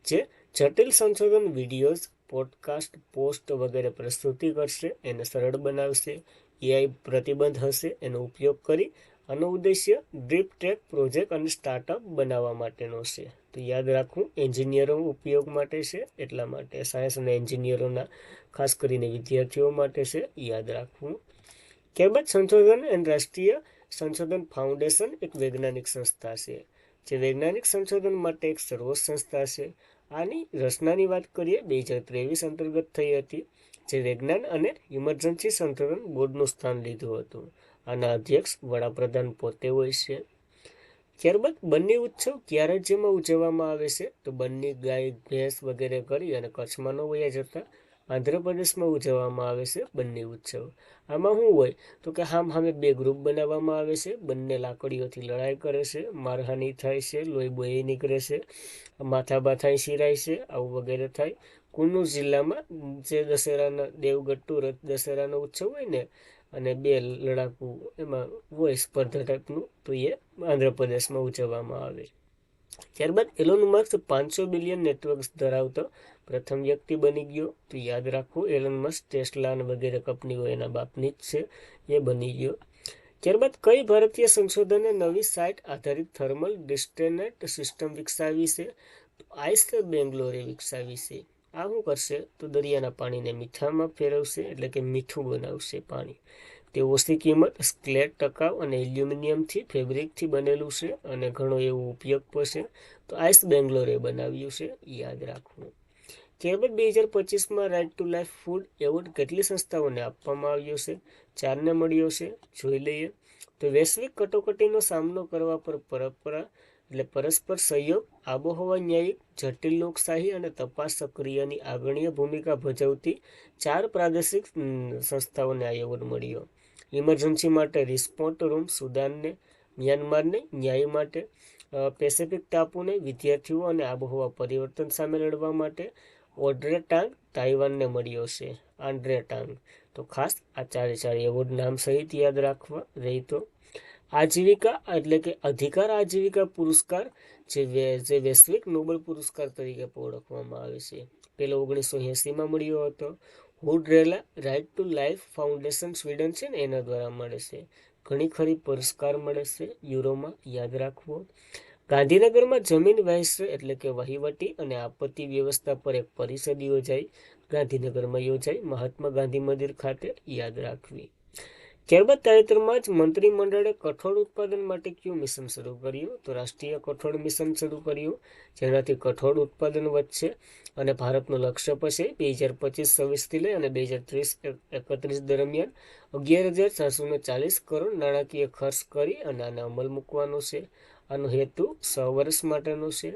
જે જટિલ સંશોધન વિડીયોઝ, પોડકાસ્ટ, પોસ્ટ વગેરે પ્રસ્તુતિ કરશે, એને સરળ બનાવશે. AI પ્રતિબંધ હશે એનો ઉપયોગ કરી. આનો ઉદ્દેશ્ય ડીપ ટેક પ્રોજેક્ટ અને સ્ટાર્ટઅપ બનાવવા માટેનો છે. તો યાદ રાખવું, એન્જિનિયરો ઉપયોગ માટે છે, એટલા માટે સાયન્સ અને એન્જિનિયરોના ખાસ કરીને વિદ્યાર્થીઓ માટે છે, યાદ રાખવું. ત્યારબાદ સંશોધન એન્ડ રાષ્ટ્રીય સંશોધન ફાઉન્ડેશન એક વૈજ્ઞાનિક સંસ્થા છે, જે વૈજ્ઞાનિક સંશોધન માટે એક સર્વોચ્ચ સંસ્થા છે. આની રચનાની વાત કરીએ 2023 અંતર્ગત થઈ હતી, જે વિજ્ઞાન અને ઇમરજન્સી સંશોધન બોર્ડનું સ્થાન લીધું હતું. આના અધ્યક્ષ વડાપ્રધાન પોતે હોય છે. ત્યારબાદ બન્ની ઉત્સવ કયા રાજ્યમાં ઉજવવામાં આવે છે? તો બન્ની ગાય ભેંસ વગેરે કરી અને કચ્છમાં ન વયા જતા આંધ્રપ્રદેશમાં ઉજવવામાં આવે છે બન્ની ઉત્સવ. આમાં શું હોય તો કે સામે 2 ગ્રુપ બનાવવામાં આવે છે. બંને લાકડીઓથી લડાઈ કરે છે, મારહાની થાય છે, લોહી બોહી નીકળે છે, માથા બાથા સિરાય છે, આવું વગેરે થાય. કુન્નૂર જિલ્લામાં જે દશેરાના દેવગટ્ટુ દશેરાનો ઉત્સવ હોય ને, અને 2 લડાકુ એમાં હોય સ્પર્ધા ટાઈપનું, તો એ આંધ્રપ્રદેશમાં ઉજવવામાં આવે. ત્યારબાદ એલોન મસ્ક 500 બિલિયન નેટવર્ક્સ ધરાવતો પ્રથમ વ્યક્તિ બની ગયો. તો યાદ રાખવું, એલોન મસ્ક ટેસ્લા વગેરે કંપનીઓ એના બાપની જ છે, એ બની ગયો. ત્યારબાદ કઈ ભારતીય સંશોધને નવી સાઇટ આધારિત થર્મલ ડિસ્ટેનેટ સિસ્ટમ વિકસાવી છે? તો આઈસ બેંગ્લોરે વિકસાવી છે. આ શું કરશે તો દરિયાના પાણીને મીઠામાં ફેરવશે, એટલે કે મીઠું બનાવશે પાણી. તે ઓછી કિંમત, સ્ક્લેટ ટકાઉ અને એલ્યુમિનિયમથી ફેબ્રિકથી બનેલું છે અને ઘણો એવો ઉપયોગ પણ છે. તો આઈસ બેંગ્લોરે બનાવ્યું છે, યાદ રાખવું. ત્યારબાદ 2025માં right to life food award કેટલી સંસ્થાઓને આપવામાં આવ્યો છે? 4ને મળ્યો છે, જોઈ લઈએ. તો વૈશ્વિક કટોકટીનો સામનો કરવા પર પરસ્પર સહયોગ, આબોહવા ન્યાયિક, જટિલ લોકશાહી અને તપાસ સક્રિયની આગળની ભૂમિકા ભજવતી 4 પ્રાદેશિક સંસ્થાઓને આ એવોર્ડ મળ્યો. ઇમરજન્સી માટે રિસ્પોન્સ રૂમ સુદાનને, મ્યાનમારને, ન્યાય માટે પેસિફિક ટાપુને, વિદ્યાર્થીઓ અને આબોહવા પરિવર્તન સામે લડવા માટે ઓડ્રે ટાંગ તાઇવાનને મળ્યો છે, આન્ડ્રે ટાંગ. તો ખાસ આ 4 એવોર્ડ નામ સહિત યાદ રાખવા રહી. તો આજીવિકા એટલે કે અધિકાર આજીવિકા પુરસ્કાર, જે વૈશ્વિક નોબેલ પુરસ્કાર તરીકે ઓળખવામાં આવે છે, પેલો 1980માં મળ્યો હતો. હુડરેલા right to life foundation Sweden છે ને, એના દ્વારા મળે છે. ઘણી ખરી પુરસ્કાર મળે છે યુરોમાં, યાદ રાખવો. ગાંધીનગરમાં જમીન વહેંચણી એટલે કે વહીવટી અને આપત્તિ વ્યવસ્થા પર એક પરિષદ યોજાઈ, ગાંધીનગરમાં યોજાઈ, મહાત્મા ગાંધી મંદિર ખાતે, યાદ રાખવી. ત્યારબાદ તાજેતરમાં જ મંત્રીમંડળે કઠોળ ઉત્પાદન માટે કયું મિશન શરૂ કર્યું? તો રાષ્ટ્રીય કઠોળ મિશન શરૂ કર્યું, જેનાથી કઠોળ ઉત્પાદન વધશે અને ભારતનું લક્ષ્ય પછી 2025-26થી લઈ અને 2030-31 દરમિયાન 11,440 કરોડ નાણાકીય ખર્ચ કરી અને આને અમલ મૂકવાનો છે. આનો હેતુ 100 વર્ષ માટેનો છે.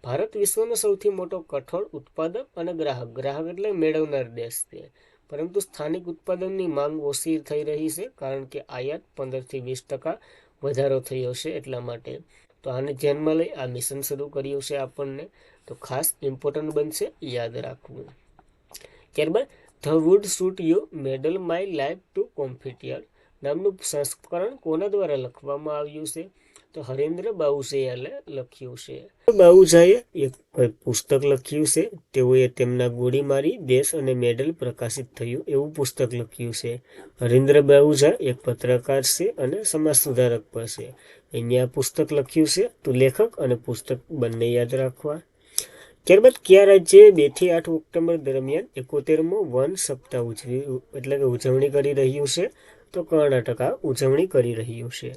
ભારત વિશ્વનો સૌથી મોટો કઠોળ ઉત્પાદક અને ગ્રાહક એટલે મેળવનાર દેશ છે, પરંતુ સ્થાનિક ઉત્પાદનની માંગ ઓછી થઈ રહી છે, કારણ કે આયાત 15થી 20% વધારો થયો છે. એટલા માટે તો આને ધ્યાનમાં લઈ આ મિશન શરૂ કર્યું છે આપણને, તો ખાસ ઇમ્પોર્ટન્ટ બનશે, યાદ રાખવું. ત્યારબાદ the wood shoot you medal my life to કોમ્પિટિયર નામનું સંસ્કરણ કોના દ્વારા લખવામાં આવ્યું છે? તો હરેન્દ્ર બાઉઝાએ લખ્યું છે. બાઉઝાએ એક પુસ્તક લખ્યું છે. તેઓએ તેમના ગોળી મારી દેશ અને મેડલ પ્રકાશિત થયું એવું પુસ્તક લખ્યું છે. હરેન્દ્ર બાઉઝા એક પત્રકાર છે અને સમાજ સુધારક પણ છે. અહીંયા પુસ્તક લખ્યું છે, તો લેખક અને પુસ્તક બંને યાદ રાખવા. ત્યારબાદ કયા રાજ્યે 2 થી 8 ઓક્ટોબર દરમિયાન 71મો વન સપ્તાહ ઉજવણી કરી રહ્યું છે? તો કર્ણાટક આ ઉજવણી કરી રહ્યું છે.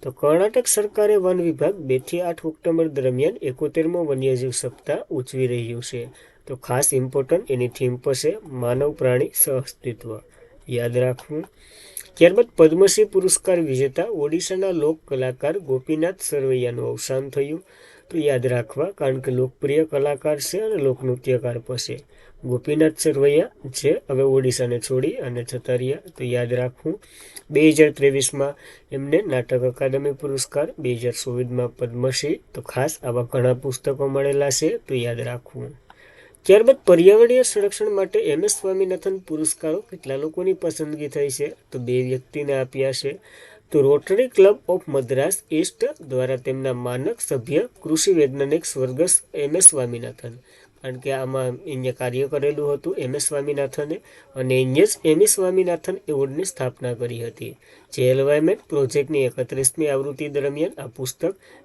તો કર્ણાટક સરકારે વન વિભાગ 2 થી 8 ઓક્ટોબર દરમિયાન 71મો વન્યજીવ સપ્તાહ ઉજવી રહ્યું છે. તો ખાસ ઇમ્પોર્ટન્ટ એની થીમ પર છે માનવ પ્રાણી સહઅસ્તિત્વ, યાદ રાખવું. ત્યારબાદ પદ્મશ્રી પુરસ્કાર વિજેતા ઓડિશાના લોક કલાકાર ગોપીનાથ સરવૈયાનું અવસાન થયું. તો યાદ રાખવા, કારણ કે લોકપ્રિય કલાકાર છે અને લોકનૃત્યકાર પણ છે. ગોપીનાથ સરવૈયા છે હવે ઓડિશાને છોડી અને જતા રહ્યા, તો યાદ રાખવું. 2023માં એમને નાટક અકાદમી પુરસ્કાર, 2024માં પદ્મશ્રી. તો ખાસ આવા ઘણા પુસ્તકો મળેલા છે, તો યાદ રાખવું. ત્યારબાદ પર્યાવરણીય સંરક્ષણ માટે MS સ્વામીનાથન પુરસ્કારો કેટલા લોકોની પસંદગી થઈ છે? તો 2 વ્યક્તિને આપ્યા છે. તો rotary club of Madras East દ્વારા તેમના માનક સભ્ય કૃષિ વૈજ્ઞાનિક સ્વર્ગસ્થ MS સ્વામીનાથન, કારણ કે આમાં અહીંયા કાર્ય કરેલું હતું MS સ્વામીનાથને, અને અહીંયા જ MS સ્વામીનાથન એવોર્ડની સ્થાપના કરી હતી. જે એન્વાયરમેન્ટ પ્રોજેક્ટની 31મી આવૃત્તિ દરમિયાન આ પુસ્તક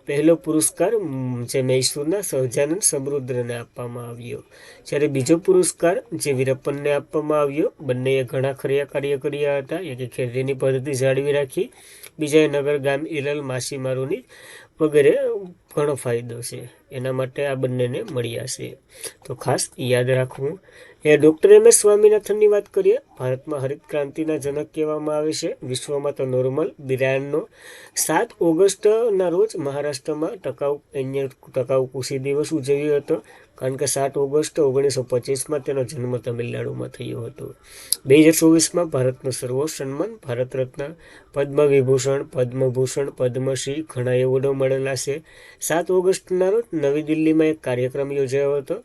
પહેલો પુરસ્કાર જે મૈસૂરના સહજાનંદ સમૃદ્ધને આપવામાં આવ્યો, જ્યારે બીજો પુરસ્કાર જે વીરપ્પનને આપવામાં આવ્યો. બંનેએ ઘણા ખરા કાર્ય કર્યા હતા. એકે ખેતીની પદ્ધતિ જાળવી રાખી, બીજાએ નગર ગામ ઇલલ માછીમારોની વગેરે ઘણો ફાયદો છે, એના માટે આ બંનેને મળ્યા છે, તો ખાસ યાદ રાખવું. ડૉક્ટર MS સ્વામીનાથનની વાત કરીએ, ભારતમાં હરિત ક્રાંતિના જનક કહેવામાં આવે છે. વિશ્વમાં તો નોર્મલ બિરાયનનો 7 ઓગસ્ટના રોજ મહારાષ્ટ્રમાં ટકાઉ કૃષિ દિવસ ઉજવ્યો હતો, કારણ કે 7 ઓગસ્ટ 1925માં તેનો જન્મ તમિલનાડુમાં થયો હતો. 2024માં ભારતનું સર્વોચ્ચ સન્માન ભારત રત્ન, પદ્મ વિભૂષણ, પદ્મભૂષણ, પદ્મશ્રી ઘણા એવોર્ડો મળેલા છે. 7 ઓગસ્ટના રોજ નવી દિલ્હીમાં એક કાર્યક્રમ યોજાયો હતો,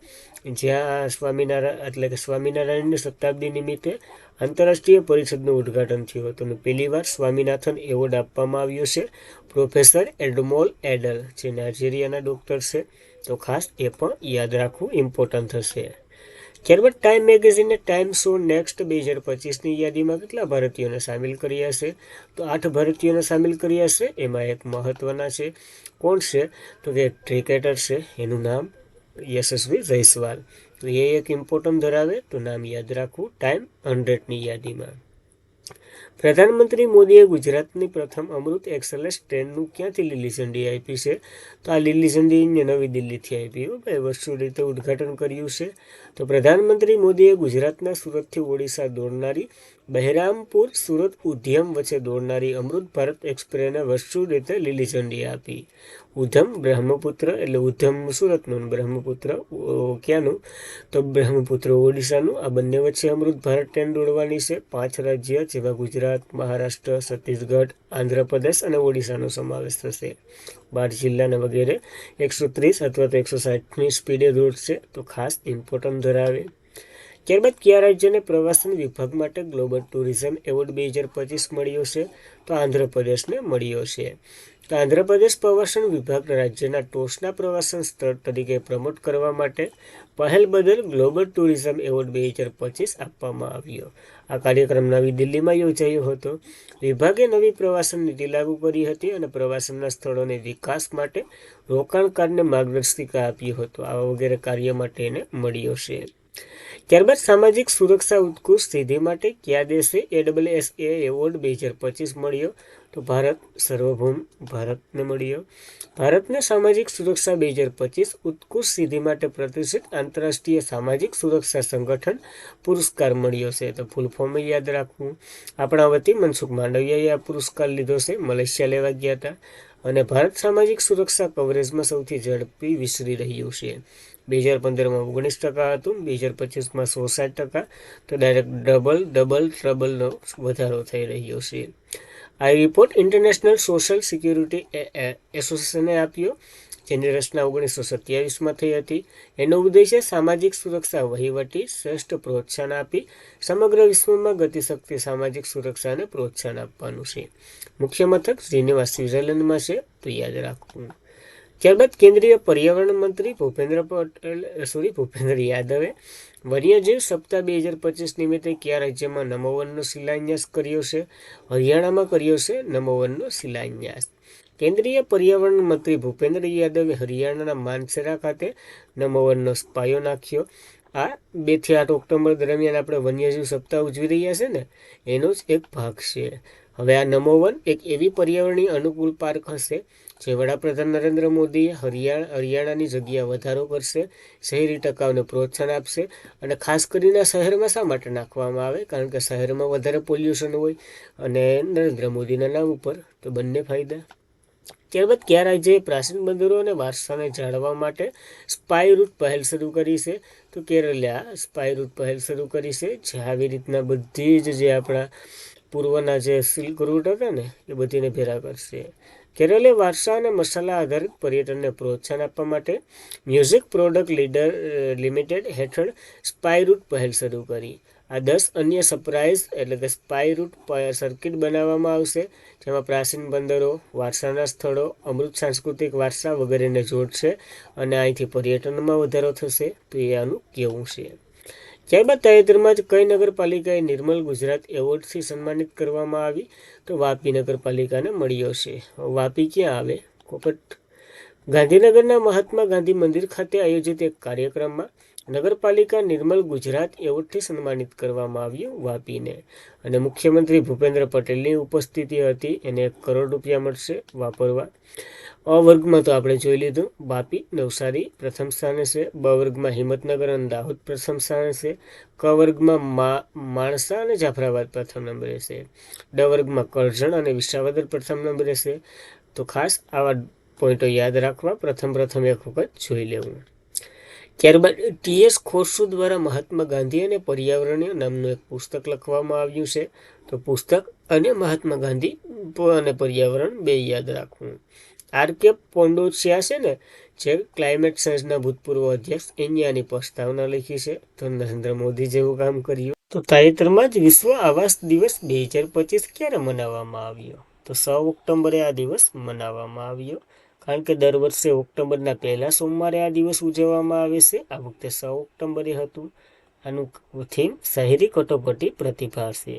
જ્યાં સ્વામિનારાયણની શતાબ્દી નિમિત્તે આંતરરાષ્ટ્રીય પરિષદનું ઉદ્ઘાટન થયું હતું. પહેલીવાર સ્વામીનાથન એવોર્ડ આપવામાં આવ્યો છે પ્રોફેસર એડમોલ એડલ, જે નાઇજીરિયાના ડૉક્ટર છે. તો ખાસ એ પણ યાદ રાખવું ઇમ્પોર્ટન્ટ થશે. ત્યારબાદ ટાઈમ મેગેઝિને ટાઈમ શો નેક્સ્ટ 2025ની યાદીમાં કેટલા ભારતીયોને સામેલ કર્યા છે? તો 8 ભારતીયોને સામેલ કર્યા છે. એમાં એક મહત્વના છે. કોણ છે? તો કે ક્રિકેટર છે, એનું નામ યશસ્વી જયસ્વાલ. તો એ એક ઇમ્પોર્ટન્ટ ધરાવે, તો નામ યાદ રાખવું ટાઈમ 100ની યાદીમાં. પ્રધાનમંત્રી મોદીએ ગુજરાતની પ્રથમ અમૃત એક્સપ્રેસ ટ્રેનનું ક્યાંથી લીલી ઝંડી આપી છે? તો આ લીલી ઝંડી નવી દિલ્હીથી આપી, વર્ચ્યુઅલ રીતે ઉદ્ઘાટન કર્યું છે. તો પ્રધાનમંત્રી મોદીએ ગુજરાતના સુરતથી ઓડિશા દોડનારી બહેરામપુર સુરત ઉધ્યમ વચ્ચે દોડનારી અમૃત ભારત એક્સપ્રેસને વર્ચ્યુઅલ રીતે લીલી ઝંડી આપી. ઉધમ બ્રહ્મપુત્ર એટલે ઉધમ સુરતનું, બ્રહ્મપુત્ર ક્યાંનું? તો બ્રહ્મપુત્ર ઓડિશાનું. આ બંને વચ્ચે અમૃત ભારત ટ્રેન દોડવાની છે. 5 રાજ્ય જેવા ગુજરાત, મહારાષ્ટ્ર, છત્તીસગઢ, આંધ્રપ્રદેશ અને ઓડિશાનો સમાવેશ થશે. 12 જિલ્લાને વગેરે 130 અથવા તો 160ની સ્પીડે દોડશે, તો ખાસ ઇમ્પોર્ટન્ટ ધરાવે. ત્યારબાદ કયા રાજ્યને પ્રવાસન વિભાગ માટે ગ્લોબલ ટુરિઝમ એવોર્ડ 2025 મળ્યો છે? તો આંધ્રપ્રદેશને મળ્યો છે. તો આંધ્રપ્રદેશ પ્રવાસન વિભાગ રાજ્યના ટોચના પ્રવાસન સ્થળ તરીકે પ્રમોટ કરવા માટે પહેલ બદલ ગ્લોબલ ટુરિઝમ એવોર્ડ 2025 આપવામાં આવ્યો. આ કાર્યક્રમ નવી દિલ્હીમાં યોજાયો હતો. વિભાગે નવી પ્રવાસન નીતિ લાગુ કરી હતી અને પ્રવાસનના સ્થળોને વિકાસ માટે રોકાણકારને માર્ગદર્શિકા આપી હતો. આવા વગેરે કાર્ય માટે એને મળ્યો છે. ત્યારબાદ સામાજિક સુરક્ષા ઉત્કૃષ્ટ સિદ્ધિ માટે કયા દેશે ASSA એવોર્ડ 2025 મળ્યો? તો ભારત, સાર્વભૌમ ભારતને મળ્યો. ભારતને સામાજિક સુરક્ષા 2025 ઉત્કૃષ્ટ સિદ્ધિ માટે પ્રતિષ્ઠિત આંતરરાષ્ટ્રીય સામાજિક સુરક્ષા સંગઠન પુરસ્કાર મળ્યો છે. તો ફૂલ ફોર્મ યાદ રાખવું. આપણા વતી મનસુખ માંડવિયાએ આ પુરસ્કાર લીધો છે, મલેશિયા લેવા ગયા હતા. અને ભારત સામાજિક સુરક્ષા કવરેજમાં સૌથી ઝડપી વિસ્તરી રહ્યું છે. 2015માં 19% હતું, 2025માં 160%. તો ડાયરેક્ટ ડબલનો વધારો થઈ રહ્યો છે. આ રિપોર્ટ ઇન્ટરનેશનલ સોશિયલ સિક્યુરિટી એસોસિએશને આપ્યો, જેની રચના 1927માં થઈ હતી. એનો ઉદ્દેશ્ય સામાજિક સુરક્ષા વહીવટી શ્રેષ્ઠ પ્રોત્સાહન આપી સમગ્ર વિશ્વમાં ગતિશક્તિ સામાજિક સુરક્ષાને પ્રોત્સાહન આપવાનું છે. મુખ્ય મથક જીનીવા, સ્વિટ્ઝરલેન્ડમાં છે, તો યાદ રાખવું. ત્યારબાદ કેન્દ્રીય પર્યાવરણ મંત્રી ભૂપેન્દ્ર યાદવે વન્યજીવ સપ્તાહ 2025 નિમિત્તે કયા રાજ્યમાં નમો વનનો શિલાન્યાસ કર્યો છે? હરિયાણામાં કર્યો છે નમો વનનો શિલાન્યાસ. કેન્દ્રીય પર્યાવરણ મંત્રી ભૂપેન્દ્ર યાદવે હરિયાણાના માનસેરા ખાતે નમો વનનો પાયો નાખ્યો. આ 2 થી 8 ઓક્ટોબર દરમિયાન આપણે વન્યજીવ સપ્તાહ ઉજવી રહ્યા છે ને, એનો જ એક ભાગ છે. હવે આ નમો વન એક એવી પર્યાવરણીય અનુકૂળ પાર્ક હશે જે વડાપ્રધાન નરેન્દ્ર મોદીએ હરિયાણાની જગ્યા વધારો કરશે, શહેરી ટકાવને પ્રોત્સાહન આપશે. અને ખાસ કરીને શહેરમાં શા માટે નાખવામાં આવે? કારણ કે શહેરમાં વધારે પોલ્યુશન હોય અને નરેન્દ્ર મોદીના નામ ઉપર, તો બંને ફાયદા. ત્યારબાદ કયા રાજ્યએ પ્રાચીન બંદરો અને વારસાને જાળવવા માટે સ્પાય રૂટ પહેલ શરૂ કરી છે? તો કેરળે આ સ્પાય રૂટ પહેલ શરૂ કરી છે, જે આવી રીતના બધી જ જે આપણા પૂર્વના જે સિલ્ક રૂટ હતા ને, એ બધીને ભેરા કરશે. કેરળે વારસા અને મસાલા આધારિત પર્યટનને પ્રોત્સાહન આપવા માટે મ્યુઝિક પ્રોડક્ટ લીડર લિમિટેડ હેઠળ સ્પાય રૂટ પહેલ શરૂ કરી. આ 10 અન્ય સરપ્રાઇઝ એટલે કે સ્પાય રૂટ સર્કિટ બનાવવામાં આવશે, જેમાં પ્રાચીન બંદરો, વારસાના સ્થળો, અમૃત સાંસ્કૃતિક વારસા વગેરેને જોડશે અને અહીંથી પર્યટનમાં વધારો થશે. તો એ આનું કેવું છે. ત્યારબાદ તાજેતરમાં જ કઈ નગરપાલિકાએ નિર્મલ ગુજરાત એવોર્ડથી સન્માનિત કરવામાં આવી? તો વાપી નગરપાલિકાને મળ્યો છે. વાપી ક્યાં આવે? કોપટ. ગાંધીનગરના મહાત્મા ગાંધી મંદિર ખાતે આયોજિત એક કાર્યક્રમમાં નગરપાલિકા નિર્મલ ગુજરાત એવોર્ડથી સન્માનિત કરવામાં આવ્યું વાપીને. અને મુખ્યમંત્રી ભૂપેન્દ્ર પટેલની ઉપસ્થિતિ હતી. એને 1 કરોડ રૂપિયા મળશે વાપરવા. અ વર્ગમાં તો આપણે જોઈ લીધું, વાપી, નવસારી પ્રથમ સ્થાને છે. બ વર્ગમાં હિંમતનગર અને દાહોદ પ્રથમ સ્થાને છે. ક વર્ગમાં માણસા અને જાફરાબાદ પ્રથમ નંબરે છે. ડ વર્ગમાં કરજણ અને વિસાવદર પ્રથમ નંબરે છે. તો ખાસ આવા પોઈન્ટો યાદ રાખવા, પ્રથમ એક વખત જોઈ લેવું. ત્યારબાદ TS ખોરસુ દ્વારા મહાત્મા ગાંધી અને પર્યાવરણીય નામનું એક પુસ્તક લખવામાં આવ્યું છે. તો પુસ્તક અને મહાત્મા ગાંધી અને પર્યાવરણ 2 યાદ રાખવું. RK પોંડોચિયા છે ને, જે ક્લાઇમેટ સાયન્સના ભૂતપૂર્વ અધ્યક્ષ, એની પ્રસ્તાવના લખી છે. તો નરેન્દ્ર મોદી જેવું કામ કર્યું. તો તાજેતરમાં જ વિશ્વ આવાસ દિવસ 2025 ક્યારે મનાવવામાં આવ્યો? તો 6 ઓક્ટોબરે આ દિવસ મનાવવામાં આવ્યો. કારણ કે દર વર્ષે ઓક્ટોબરના પહેલા સોમવારે આ દિવસ ઉજવવામાં આવે છે. આ વખતે 6 ઓક્ટોબરે હતું. આનું થીમ શહેરી કટોકટી પ્રતિભા છે.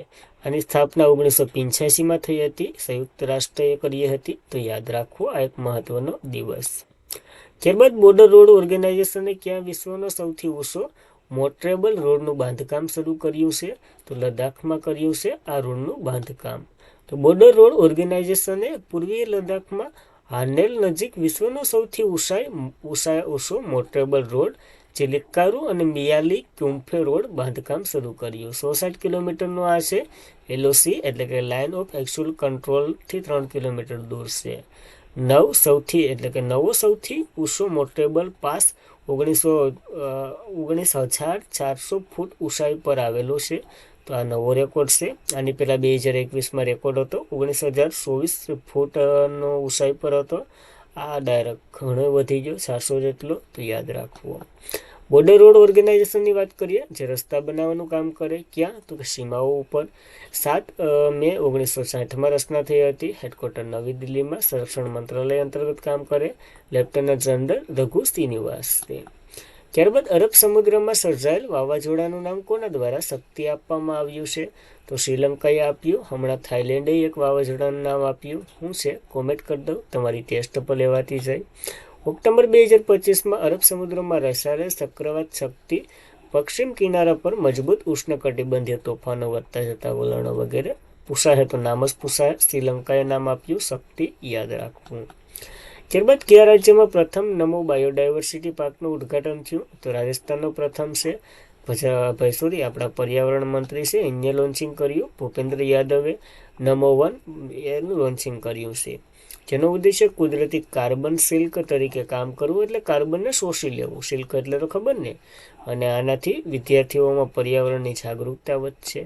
આની સ્થાપના 1985માં થઈ હતી, સંયુક્ત રાષ્ટ્રએ કરી હતી. તો યાદ રાખવું, આ એક મહત્વનો દિવસ. ત્યારબાદ બોર્ડર રોડ ઓર્ગેનાઇઝેશને ક્યાં વિશ્વનો સૌથી ઊંચો મોટરેબલ રોડનું બાંધકામ શરૂ કર્યું છે? તો લદ્દાખમાં કર્યું છે આ રોડનું બાંધકામ. તો બોર્ડર રોડ ઓર્ગેનાઇઝેશને પૂર્વીય લદ્દાખમાં હાર્નેલ નજીક વિશ્વનો સૌથી ઊંચો મોટરેબલ રોડ જે લિક્કારુ અને મિયાલી ક્યુમ્ફે રોડ બાંધકામ શરૂ કર્યું. 160 કિલોમીટરનો આ છે. LOC એટલે કે લાઇન ઓફ એક્ચ્યુઅલ કંટ્રોલથી 3 કિલોમીટર દૂર છે. નવો સૌથી ઊંચો મોટરેબલ પાસ 19,400 ફૂટ ઊંચાઈ પર આવેલો છે. તો આ નવો રેકોર્ડ છે. આની પહેલાં 2021માં રેકોર્ડ હતો, 19,024 ફૂટનો ઊંચાઈ પર હતો. આ ડાયરેક્ટ ઘણો વધી ગયો, 400 જેટલો. તો યાદ રાખવો. બોર્ડર રોડ ઓર્ગેનાઇઝેશનની વાત કરીએ, જે રસ્તા બનાવવાનું કામ કરે. ક્યાં? તો કે સીમાઓ ઉપર. 7 મે 1960માં રચના થઈ હતી. હેડક્વાર્ટર નવી દિલ્હીમાં. સંરક્ષણ મંત્રાલય અંતર્ગત કામ કરે. Lieutenant general Raghu Srinivas. ત્યારબાદ અરબ સમુદ્રમાં સર્જાયેલ વાવાઝોડાનું નામ કોના દ્વારા શક્તિ આપવામાં આવ્યું છે? તો શ્રીલંકાએ આપ્યું. હમણાં થાઈલેન્ડે એક વાવાઝોડાનું નામ આપ્યું. શું છે? કોમેન્ટ કરી દઉં, તમારી ટેસ્ટ પર લેવાતી જાય. ઓક્ટોબર 2025માં અરબ સમુદ્રમાં રચાયેલ ચક્રવાત શક્તિ પશ્ચિમ કિનારા પર મજબૂત ઉષ્ણકટિબંધીય તોફાનો વધતા જતા વલણો વગેરે પૂછાશે તો નામ જ પૂછાય. શ્રીલંકાએ નામ આપ્યું શક્તિ, યાદ રાખવું. ત્યારબાદ કયા રાજ્યમાં પ્રથમ નમો બાયોડાયવર્સિટી પાર્કનું ઉદ્ઘાટન થયું? તો રાજસ્થાનનો પ્રથમ છે. આપણા પર્યાવરણ મંત્રી છે એને લોન્ચિંગ કર્યું. ભૂપેન્દ્ર યાદવે નમો 1 એનું લોન્ચિંગ કર્યું છે, જેનો ઉદ્દેશ્ય કુદરતી કાર્બન સિલ્ક તરીકે કામ કરવું, એટલે કાર્બનને શોષી લેવું. સિલ્ક એટલે તો ખબર ને. અને આનાથી વિદ્યાર્થીઓમાં પર્યાવરણની જાગૃતતા વધશે.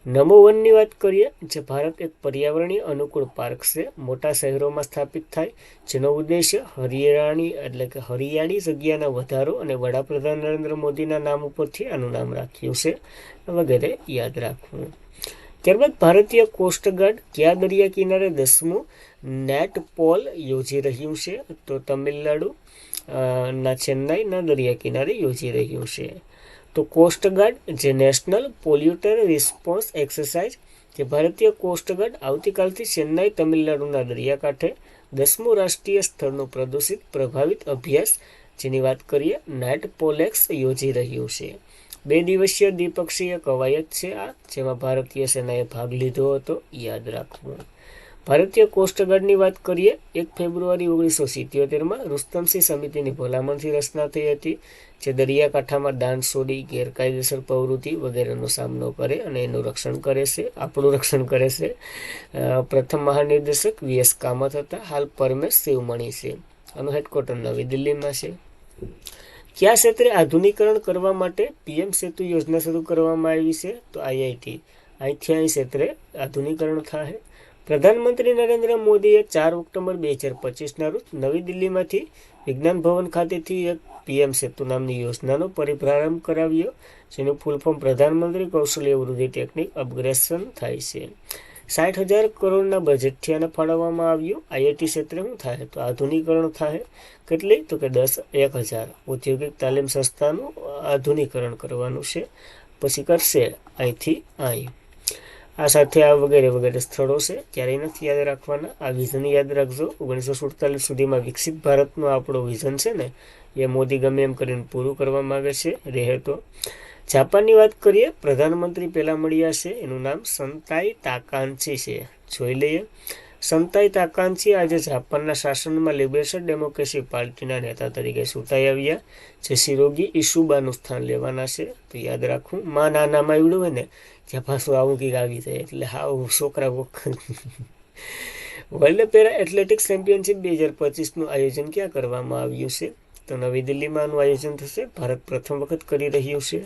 નમો 1ની વાત કરીએ, જે ભારત એક પર્યાવરણીય અનુકૂળ પાર્ક છે, મોટા શહેરોમાં સ્થાપિત થાય, જેનો ઉદ્દેશ્ય હરિયાળી જગ્યાના વધારો અને વડાપ્રધાન નરેન્દ્ર મોદીના નામ ઉપરથી આનું નામ રાખ્યું છે વગેરે યાદ રાખવું. ત્યારબાદ ભારતીય કોસ્ટગાર્ડ કયા દરિયા કિનારે 10મું નેટ પોલ યોજી રહ્યું છે? તો તમિલનાડુ ના ચેન્નાઈના દરિયા કિનારે યોજી રહ્યું છે. તો કોસ્ટગાર્ડ જે નેશનલ પોલ્યુટર રિસ્પોન્સ એક્સરસાઇઝ, જે ભારતીય કોસ્ટગાર્ડ આવતીકાલથી ચેન્નાઈ તમિલનાડુના દરિયાકાંઠે 10મું રાષ્ટ્રીય સ્તરનું પ્રદૂષિત પ્રભાવિત અભ્યાસ, જેની વાત કરીએ નેટ પોલેક્સ, યોજી રહ્યું છે. 2 દિવસીય દ્વિપક્ષીય કવાયત છે આ, જેમાં ભારતીય સેનાએ ભાગ લીધો હતો, યાદ રાખવું. ભારતીય કોસ્ટગાર્ડની વાત કરીએ, 1 ફેબ્રુઆરી 1977માં રુસ્તમસિંહ સમિતિની ભલામણથી રચના થઈ હતી, જે દરિયાકાંઠામાં દાણચોરી, ગેરકાયદેસર પ્રવૃત્તિ વગેરેનો સામનો કરે અને એનું રક્ષણ કરે છે, આપણું રક્ષણ કરે છે. પ્રથમ મહાનિર્દેશક VS કામત હતા, હાલ પરમેશ શિવમણી છે. આનું હેડક્વાર્ટર નવી દિલ્હીમાં છે. કયા ક્ષેત્રે આધુનિકરણ કરવા માટે PM સેતુ યોજના શરૂ કરવામાં આવી છે? તો IIT. અહીંથી અહીં ક્ષેત્રે આધુનિકરણ થાય. પ્રધાનમંત્રી નરેન્દ્ર મોદીએ 4 ઓક્ટોબર 2025ના રોજ નવી દિલ્હીમાંથી વિજ્ઞાન ભવન ખાતેથી એક PM સેતુ નામની યોજનાનો પરિપ્રારંભ કરાવ્યો, જેનું ફૂલ ફોર્મ પ્રધાનમંત્રી કૌશલ્ય વૃદ્ધિ ટેકનિક અપગ્રેડેશન થાય છે. 60,000 કરોડના બજેટથી આને ફાળવવામાં આવ્યું. IIT ક્ષેત્રે શું થાય? તો આધુનિકરણ થાય. કેટલી? તો કે 1,000 ઔદ્યોગિક તાલીમ સંસ્થાનું આધુનિકરણ કરવાનું છે. પછી કરશે અહીંથી અહીં. આ સાથે આ વગેરે વગેરે સ્થળો છે, ક્યારેય નથી યાદ રાખવાના. આ વિઝન યાદ રાખજો. 1947 સુધીમાં વિકસિત ભારતનો આપણો વિઝન છે ને, એ મોદી ગમે એમ કરીને પૂરું કરવા માગે છે, રહે તો. જાપાનની વાત કરીએ, પ્રધાનમંત્રી પહેલાં મળ્યા છે, એનું નામ સંતાઈ તાકાન્ચી છે. જોઈ લઈએ. સંતાઈ તાકાન્ચી આજે જાપાનના શાસનમાં લિબરેશન ડેમોક્રેસી પાર્ટીના નેતા તરીકે ચૂંટાઈ આવ્યા, જે શિરોગી ઇશુબાનું સ્થાન લેવાના છે. તો યાદ રાખવું. માં નાનામાં આવડ્યું હોય ને, જ્યાં પાછું આવું કંઈક આવી જાય, એટલે હાવ છોકરા વર્લ્ડ પેરા એથ્લેટિક્સ ચેમ્પિયનશિપ 2025નું આયોજન ક્યાં કરવામાં આવ્યું છે? તો નવી દિલ્હીમાં આનું આયોજન થશે. ભારત પ્રથમ વખત કરી રહ્યું છે.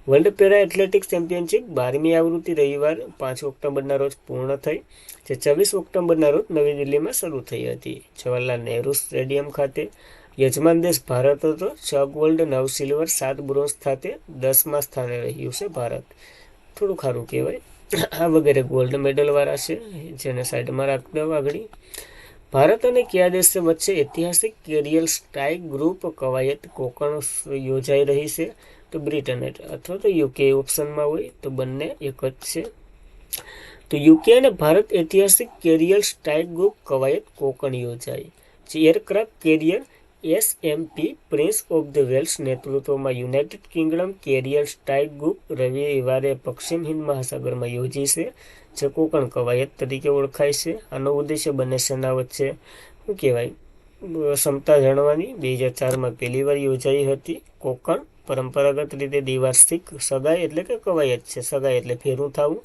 વર્લ્ડ પેરા એથ્લેટિક્સ ચેમ્પિયનશિપ 12મી આવૃત્તિ રવિવાર 5 ઓક્ટોબરના રોજ પૂર્ણ થઈ, જે 24 ઓક્ટોબરના રોજ નવી દિલ્હીમાં શરૂ થઈ હતી, જવાહરલાલ નહેરુ સ્ટેડિયમ ખાતે. યજમાન દેશ ભારત હતો. 6 ગોલ્ડ, 9 સિલ્વર, 7 બ્રોન્ઝ સાથે 10મા સ્થાને રહ્યું છે ભારત. થોડું ખારું કહેવાય. આ વગેરે ગોલ્ડ મેડલવાળા છે, જેને સાઈડમાં રાખી દો આગળ. ભારત અને કયા દેશ વચ્ચે ઐતિહાસિક કેરિયર સ્ટ્રાઇક ગ્રુપ કવાયત કોકણ યોજાઈ રહી છે? તો બ્રિટન અથવા તો UK ઓપ્શનમાં હોય તો બંને એક જ છે. તો UK અને ભારત ઐતિહાસિક કેરિયર સ્ટ્રાઇક ગ્રુપ કવાયત કોકણ યોજાઈ, જે aircraft carrier SMP prince of the Wales નેતૃત્વમાં United Kingdom carrier strike group રવિવારે પશ્ચિમ હિન્દ મહાસાગરમાં યોજી છે, જે કોકણ કવાયત તરીકે ઓળખાય છે. આનો ઉદ્દેશ્ય બંને સેના વચ્ચે શું કહેવાય ક્ષમતા જાણવાની. 2004માં પહેલી વાર યોજાઈ હતી. કોકણ પરંપરાગત રીતે દ્વિવાર્ષિક સગાઈ એટલે કે કવાયત છે. સગાઈ એટલે ફેરું થવું,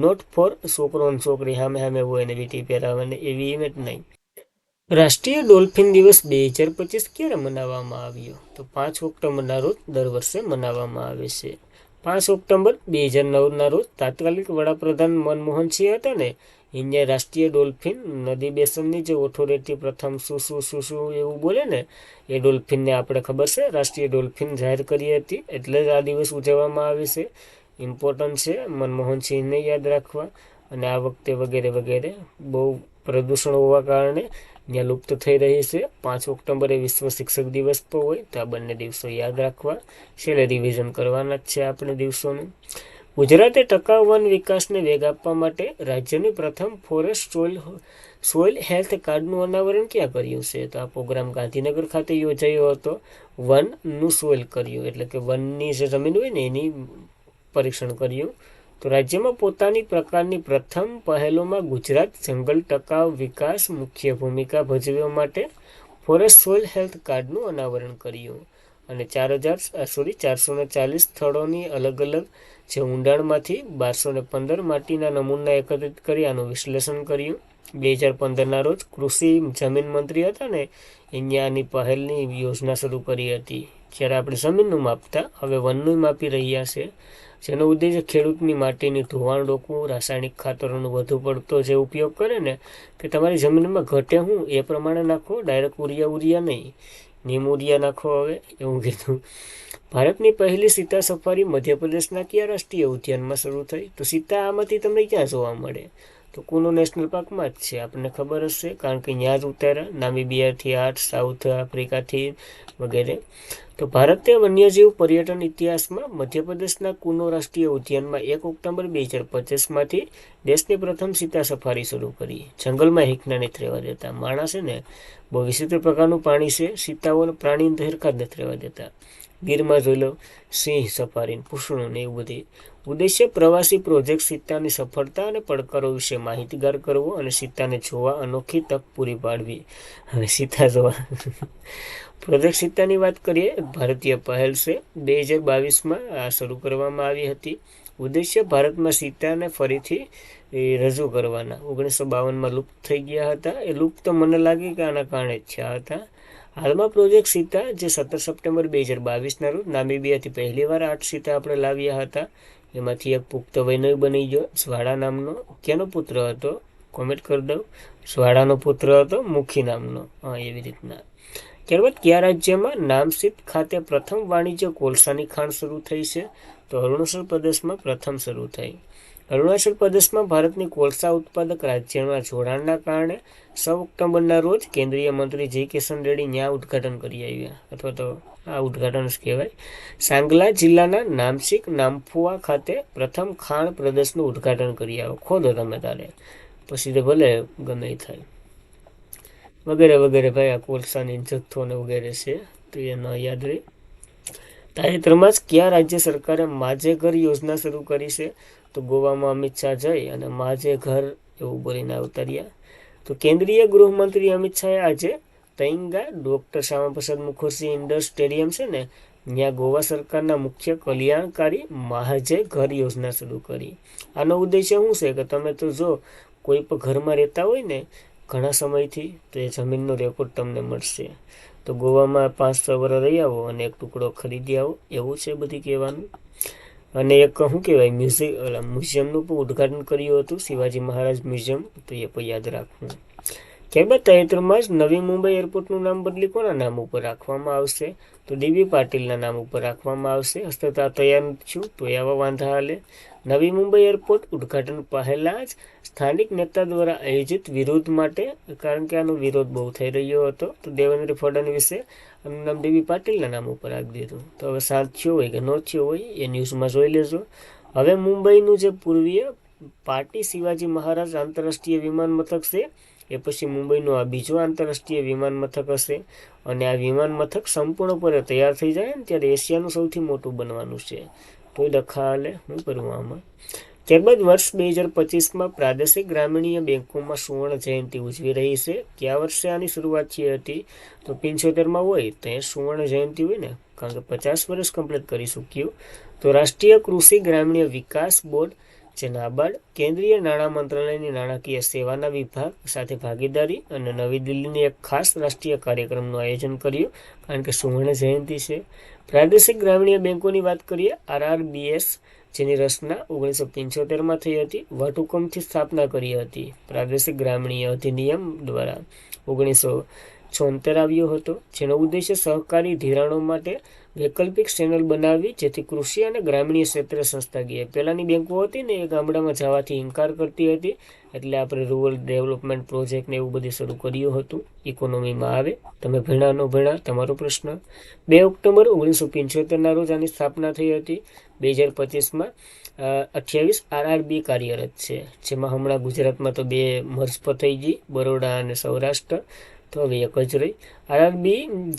નોટ ફોર છોકરો અને છોકરી સામે સામે હોય ને વીટી પહેરાવાની એવી ઇવેન્ટ નહીં. રાષ્ટ્રીય ડોલ્ફિન દિવસ 2025 ક્યારે મનાવવામાં આવ્યો? તો 5 ઓક્ટોબરના રોજ દર વર્ષે મનાવવામાં આવે છે. 5 ઓક્ટોબર 2009ના રોજ તાત્કાલિક વડાપ્રધાન મનમોહનસિંહ હતા ને, એને રાષ્ટ્રીય ડોલ્ફિન નદી બેસનની જે ઓથોરિટી પ્રથમ શું એવું બોલે ને, એ ડોલ્ફિનને આપણે ખબર છે રાષ્ટ્રીય ડોલ્ફિન જાહેર કરી હતી, એટલે જ આ દિવસ ઉજવવામાં આવે છે. ઇમ્પોર્ટન્ટ છે મનમોહનસિંહને યાદ રાખવા. અને આ વખતે વગેરે વગેરે બહુ પ્રદૂષણ હોવા કારણે ત્યાં લુપ્ત થઈ રહી છે. 5 ઓક્ટોબરે વિશ્વ શિક્ષક દિવસ પણ હોય, તો આ બંને દિવસો યાદ રાખવા. છેલ્લે રિવિઝન કરવાના જ છે આપણે દિવસોને. ગુજરાતે ટકાઉ વન વિકાસને વેગ આપવા માટે રાજ્યની પ્રથમ ફોરેસ્ટ સોઇલ હેલ્થ કાર્ડનું અનાવરણ ક્યાં કર્યું છે? તો આ પ્રોગ્રામ ગાંધીનગર ખાતે યોજાયો હતો. વનનું સોઇલ કર્યું એટલે કે વનની જે જમીન હોય ને એની પરીક્ષણ કર્યું. તો રાજ્યમાં પોતાની પ્રકારની પ્રથમ પહેલોમાં ગુજરાત જંગલ ટકાઉ વિકાસ મુખ્ય ભૂમિકા ભજવવા માટે ફોરેસ્ટ સોઇલ હેલ્થ કાર્ડનું અનાવરણ કર્યું. અને 440 સ્થળોની અલગ અલગ જે ઊંડાણમાંથી 1215 માટીના નમૂના એકત્રિત કરી આનું વિશ્લેષણ કર્યું. 2015ના રોજ કૃષિ જમીન મંત્રી હતા ને અહીંયાની પહેલની યોજના શરૂ કરી હતી. જ્યારે આપણે જમીનનું માપતા હવે વનનું માપી રહ્યા છે, જેનો ઉદ્દેશ ખેડૂતની માટીની ધોવાણ રોકવું, રાસાયણિક ખાતરોનો વધુ પડતો જે ઉપયોગ કરે ને કે તમારી જમીનમાં ઘટે હું એ પ્રમાણે નાખો, ડાયરેક્ટ ઉરિયા નહીં, નીમ ઉરિયા નાખો હવે એવું કીધું. ભારતની પહેલી સીતા સફારી મધ્યપ્રદેશના કયા રાષ્ટ્રીય ઉદ્યાનમાં શરૂ થઈ? તો સીતા આમાંથી તમને ક્યાં જોવા મળે? તો કુનો નેશનલ પાર્કમાં જ છે, આપણને ખબર હશે કારણ કે ત્યાં જ ઉતાર્યા, નામીબિયાથી 8, સાઉથ આફ્રિકાથી વગેરે. તો ભારતે વન્યજીવ પર્યટન ઇતિહાસમાં મધ્યપ્રદેશના કુનો રાષ્ટ્રીય ઉદ્યાનમાં 1 ઓક્ટોબર 2025માંથી દેશની પ્રથમ સીતા સફારી શરૂ કરી. જંગલમાં હિંકના નથી રહેવા દેતા. માણસ છે ને બહુ વિચિત્ર પ્રકારનું પ્રાણી છે, સીતાઓને પ્રાણી હિરકા જ નથી રહેવા દેતા. ગીરમાં જોઈ લો સિંહ સફારી, પૂછડું ને એવું બધી. ઉદ્દેશ્ય પ્રવાસી પ્રોજેક્ટ સીતાની સફળતા અને પડકારો વિશે માહિતગાર કરવો અને સીતાને જોવા અનોખી તક પૂરી પાડવી. હવે સીતા જોવા પ્રોજેક્ટ સીતાની વાત કરીએ, ભારતીય પહેલ છે. 2022માં આ શરૂ કરવામાં આવી હતી. ઉદ્દેશ્ય ભારતમાં સીતાને ફરીથી રજૂ કરવાના. 1952માં લુપ્ત થઈ ગયા હતા. એ લુપ્ત મને લાગે કે આના કારણે જ થયા હતા. હાલમાં પ્રોજેક્ટ સીતા જે 17 સપ્ટેમ્બર 2022ના રોજ નામીબિયાથી પહેલીવાર 8 સીતા આપણે લાવ્યા હતા. એમાંથી એક પુખ્ત વૈનય બની ગયો, જ્વાળા નામનો. કેનો પુત્ર હતો? કોમેન્ટ કરી દઉં. જ્વાળાનો પુત્ર હતો, મુખી નામનો. હા, એવી રીતના. ત્યારબાદ કયા રાજ્યમાં નામસીત ખાતે પ્રથમ વાણિજ્ય કોલસાની ખાણ શરૂ થઈ છે? તો અરુણાચલ પ્રદેશમાં પ્રથમ શરૂ થઈ. અરુણાચલ પ્રદેશમાં ભારતની કોલસા ઉત્પાદક રાજ્યના જોડાણના કારણે 6 ઓક્ટોબરના રોજ કેન્દ્રીય મંત્રી જી કિશન રેડ્ડી ત્યાં ઉદ્ઘાટન કરી આવ્યા, અથવા તો આ ઉદ્ઘાટન જ કહેવાય. સાંગલા જિલ્લાના નામસિક નામફુઆ ખાતે પ્રથમ ખાણ પ્રદેશનું ઉદ્ઘાટન કરી આવો. ખોદો તમે તારે, પછી તો ભલે ગમે એ થાય વગેરે વગેરે. ભાઈ આ કોલસાની જથ્થો ને વગેરે છે તો એ ન યાદ રહે. તાજેતરમાં જ કયા રાજ્ય સરકારે માજે ઘર યોજના શરૂ કરી છે? તો ગોવામાં અમિત શાહ જઈ અને માજે ઘર એવું બોલીને અવતર્યા. તો કેન્દ્રીય ગૃહમંત્રી અમિત શાહે આજે તૈંગા doctor Shyamaprasad Mukherjee indoor stadium છે ને ત્યાં ગોવા સરકારના મુખ્ય કલ્યાણકારી માજે ઘર યોજના શરૂ કરી. આનો ઉદ્દેશ્ય શું છે કે તમે તો જો કોઈ પણ ઘરમાં રહેતા હોય ને ઘણા સમયથી તો એ જમીનનો રેકોર્ડ તમને મળશે. તો ગોવામાં 5-6 વર્ષ રહી આવો અને એક ટુકડો ખરીદી આવો, એવું છે બધી કહેવાનું. અને એક શું કહેવાય મ્યુઝિયમનું પણ ઉદ્ઘાટન કર્યું હતું, શિવાજી મહારાજ મ્યુઝિયમ. તો એ પણ યાદ રાખવું. ત્યારબાદ તાજેતરમાં જ નવી મુંબઈ એરપોર્ટનું નામ બદલી કોના નામ ઉપર રાખવામાં આવશે? તો ડીબી પાટીલના નામ ઉપર રાખવામાં આવશે. હસ્તતા તૈયાર છું તો એવા વાંધા હાલે. નવી મુંબઈ એરપોર્ટ ઉદ્ઘાટન પહેલાં જ સ્થાનિક નેતા દ્વારા આયોજિત વિરોધ માટે, કારણ કે આનો વિરોધ બહુ થઈ રહ્યો હતો, તો દેવેન્દ્ર ફડણવીસે આનું નામ ડીબી પાટીલના નામ ઉપર આપી દીધું. તો હવે સાથ થયો હોય કે ન થયો હોય એ ન્યૂઝમાં જોઈ લેજો. હવે મુંબઈનું જે પૂર્વીય પાટી શિવાજી મહારાજ આંતરરાષ્ટ્રીય વિમાન મથક છે, એ પછી મુંબઈનું આ બીજું આંતરરાષ્ટ્રીય વિમાન મથક હશે. અને આ વિમાન મથક સંપૂર્ણપણે તૈયાર થઈ જાય ને ત્યારે એશિયાનું સૌથી મોટું બનવાનું છે. તો ડખા હાલે, શું કરવું આમાં. ત્યારબાદ વર્ષ 2025માં પ્રાદેશિક ગ્રામીણીય બેંકોમાં સુવર્ણ જયંતિ ઉજવી રહી છે. કયા વર્ષે આની શરૂઆત થઈ હતી? તો 75માં હોય તો એ સુવર્ણ જયંતિ હોય ને, કારણ કે 50 વર્ષ કમ્પ્લીટ કરી ચૂક્યું. તો રાષ્ટ્રીય કૃષિ ગ્રામીણ વિકાસ બોર્ડ જે નાબાર્ડ, કેન્દ્રીય નાણાં મંત્રાલયની નાણાકીય સેવાના વિભાગ સાથે ભાગીદારી અને નવી દિલ્હીની એક ખાસ રાષ્ટ્રીય કાર્યક્રમનું આયોજન કર્યું, કારણ કે સુવર્ણ જયંતિ છે. પ્રાદેશિક ગ્રામીણ બેંકોની વાત કરીએ, RRBS જેની રચના 1975માં થઈ હતી, વટહુકમથી સ્થાપના કરી હતી. પ્રાદેશિક ગ્રામીણ અધિનિયમ દ્વારા 1976 આવ્યો હતો, જેનો ઉદ્દેશ્ય સહકારી ધિરાણો માટે વૈકલ્પિક ચેનલ બનાવવી, જેથી કૃષિ અને ગ્રામીણ ક્ષેત્રે સંસ્થાકીય. પહેલાંની બેંકો હતી ને એ ગામડામાં જવાથી ઇનકાર કરતી હતી, એટલે આપણે રૂરલ ડેવલપમેન્ટ પ્રોજેક્ટ ને એવું બધું શરૂ કર્યું હતું. ઇકોનોમીમાં આવે. તમે ભણ્યા ન ભણ્યા તમારો પ્રશ્ન. 2 ઓક્ટોબર 1975ના રોજ આની સ્થાપના થઈ હતી. 2025માં 28 RRB કાર્યરત છે, જેમાં હમણાં ગુજરાતમાં તો 2 મર્જ થઈ ગઈ, બરોડા અને સૌરાષ્ટ્ર, તો હવે એક જ રહી. RRB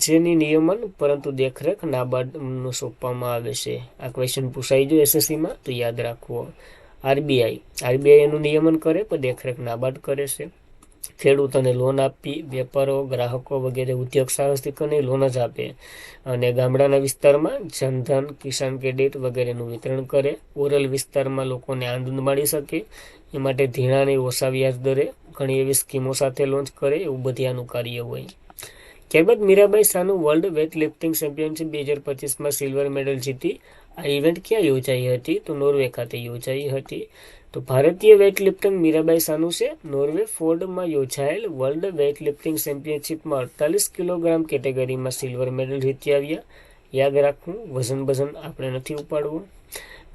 જેની નિયમન પરંતુ દેખરેખ નાબાર્ડનું સોંપવામાં આવે છે. આ ક્વેશ્ચન પૂછાઈ ગયો SSCમાં, તો યાદ રાખવો. આરબીઆઈ એનું નિયમન કરે પણ દેખરેખ નાબાર્ડ કરે છે. ખેડૂતોને લોન આપી, વેપારો, ગ્રાહકો વગેરે ઉદ્યોગ સાહસિકોને લોન જ આપે, અને ગામડાના વિસ્તારમાં જનધન, કિસાન ક્રેડિટ વગેરેનું વિતરણ કરે. ઓરલ વિસ્તારમાં લોકોને આનંદ મળી શકે એ માટે ધિરાણની ઓછા વ્યાજ દરે ઘણી એવી સ્કીમો સાથે લોન્ચ કરે, એવું બધી આનું કાર્ય હોય. ત્યારબાદ Mirabai Chanu world weight lifting championship 2025માં સિલ્વર મેડલ જીતી. આ ઇવેન્ટ ક્યાં યોજાઈ હતી? તો નોર્વે ખાતે યોજાઈ હતી. તો ભારતીય વેઇટ લિફ્ટર મીરાબાઈ સાનુ છે નોર્વે ફોર્ડમાં યોજાયેલ વર્લ્ડ વેઇટ લિફ્ટિંગ ચેમ્પિયનશિપમાં 48 કિલોગ્રામ કેટેગરીમાં સિલ્વર મેડલ જીતી આવ્યા. યાદ રાખવું, વજન આપણે નથી ઉપાડવું.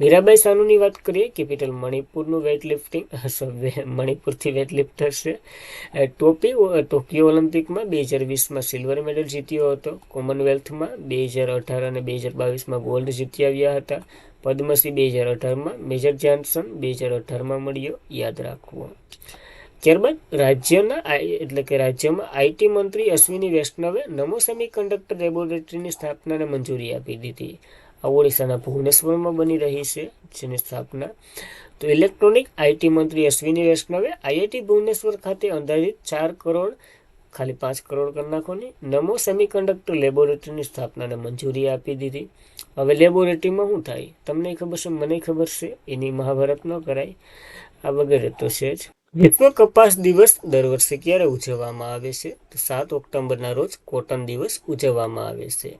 મીરાબાઈ સાનુની વાત કરીએ, કેપિટલ મણિપુરનું વેઇટ લિફ્ટિંગ, મણિપુરથી વેઇટ લિફ્ટર છે. ટોક્યો ઓલિમ્પિકમાં 2020માં સિલ્વર મેડલ જીત્યો હતો. કોમનવેલ્થમાં 2018 અને 2022માં ગોલ્ડ જીતી આવ્યા હતા. પદ્મશ્રી 2018માં, મેજર ધ્યાનચંદ 2018માં મળ્યો, યાદ રાખવો. ત્યારબાદ રાજ્યમાં આઈટી મંત્રી અશ્વિની વૈષ્ણવે નમો સેમિકન્ડક્ટર લેબોરેટરીની સ્થાપનાને મંજૂરી આપી દીધી. આ ઓડિશાના ભુવનેશ્વરમાં બની રહી છે જેની સ્થાપના. તો ઇલેક્ટ્રોનિક આઈટી મંત્રી અશ્વિની વૈષ્ણવે આઈઆઈટી ભુવનેશ્વર ખાતે અંદાજિત 4 કરોડ, ખાલી 5 કરોડ કરી નાખો ને, નમો સેમિકન્ડક્ટર લેબોરેટરીની સ્થાપનાને મંજૂરી આપી દીધી. હવે લેબોરેટરીમાં શું થાય તમને ખબર છે, મને ખબર છે, એની મહાભારત ન કરાય, આ વગેરે તો છે જ. વિશ્વ કપાસ દિવસ દર વર્ષે ક્યારે ઉજવવામાં આવે છે? તો 7 ઓક્ટોબરના રોજ કોટન દિવસ ઉજવવામાં આવે છે.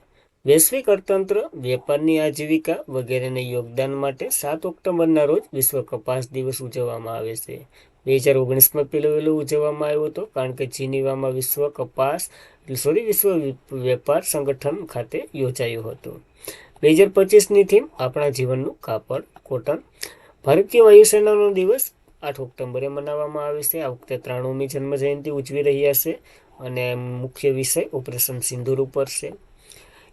વૈશ્વિક અર્થતંત્ર, વેપારની આજીવિકા વગેરેને યોગદાન માટે 7 ઓક્ટોબરના રોજ વિશ્વ કપાસ દિવસ ઉજવવામાં આવે છે. 2019માં પહેલો ઉજવવામાં આવ્યો હતો, કારણ કે જીનીવામાં વિશ્વ વેપાર સંગઠન ખાતે યોજાયો હતો. 2025ની થીમ આપણા જીવનનું કાપડ, કોટન. ભારતીય વાયુસેનાનો દિવસ 8 ઓક્ટોબરે મનાવવામાં આવે છે. આ વખતે 93મી જન્મ જયંતિ ઉજવી રહ્યા છે, અને મુખ્ય વિષય ઓપરેશન સિંદૂર ઉપર છે.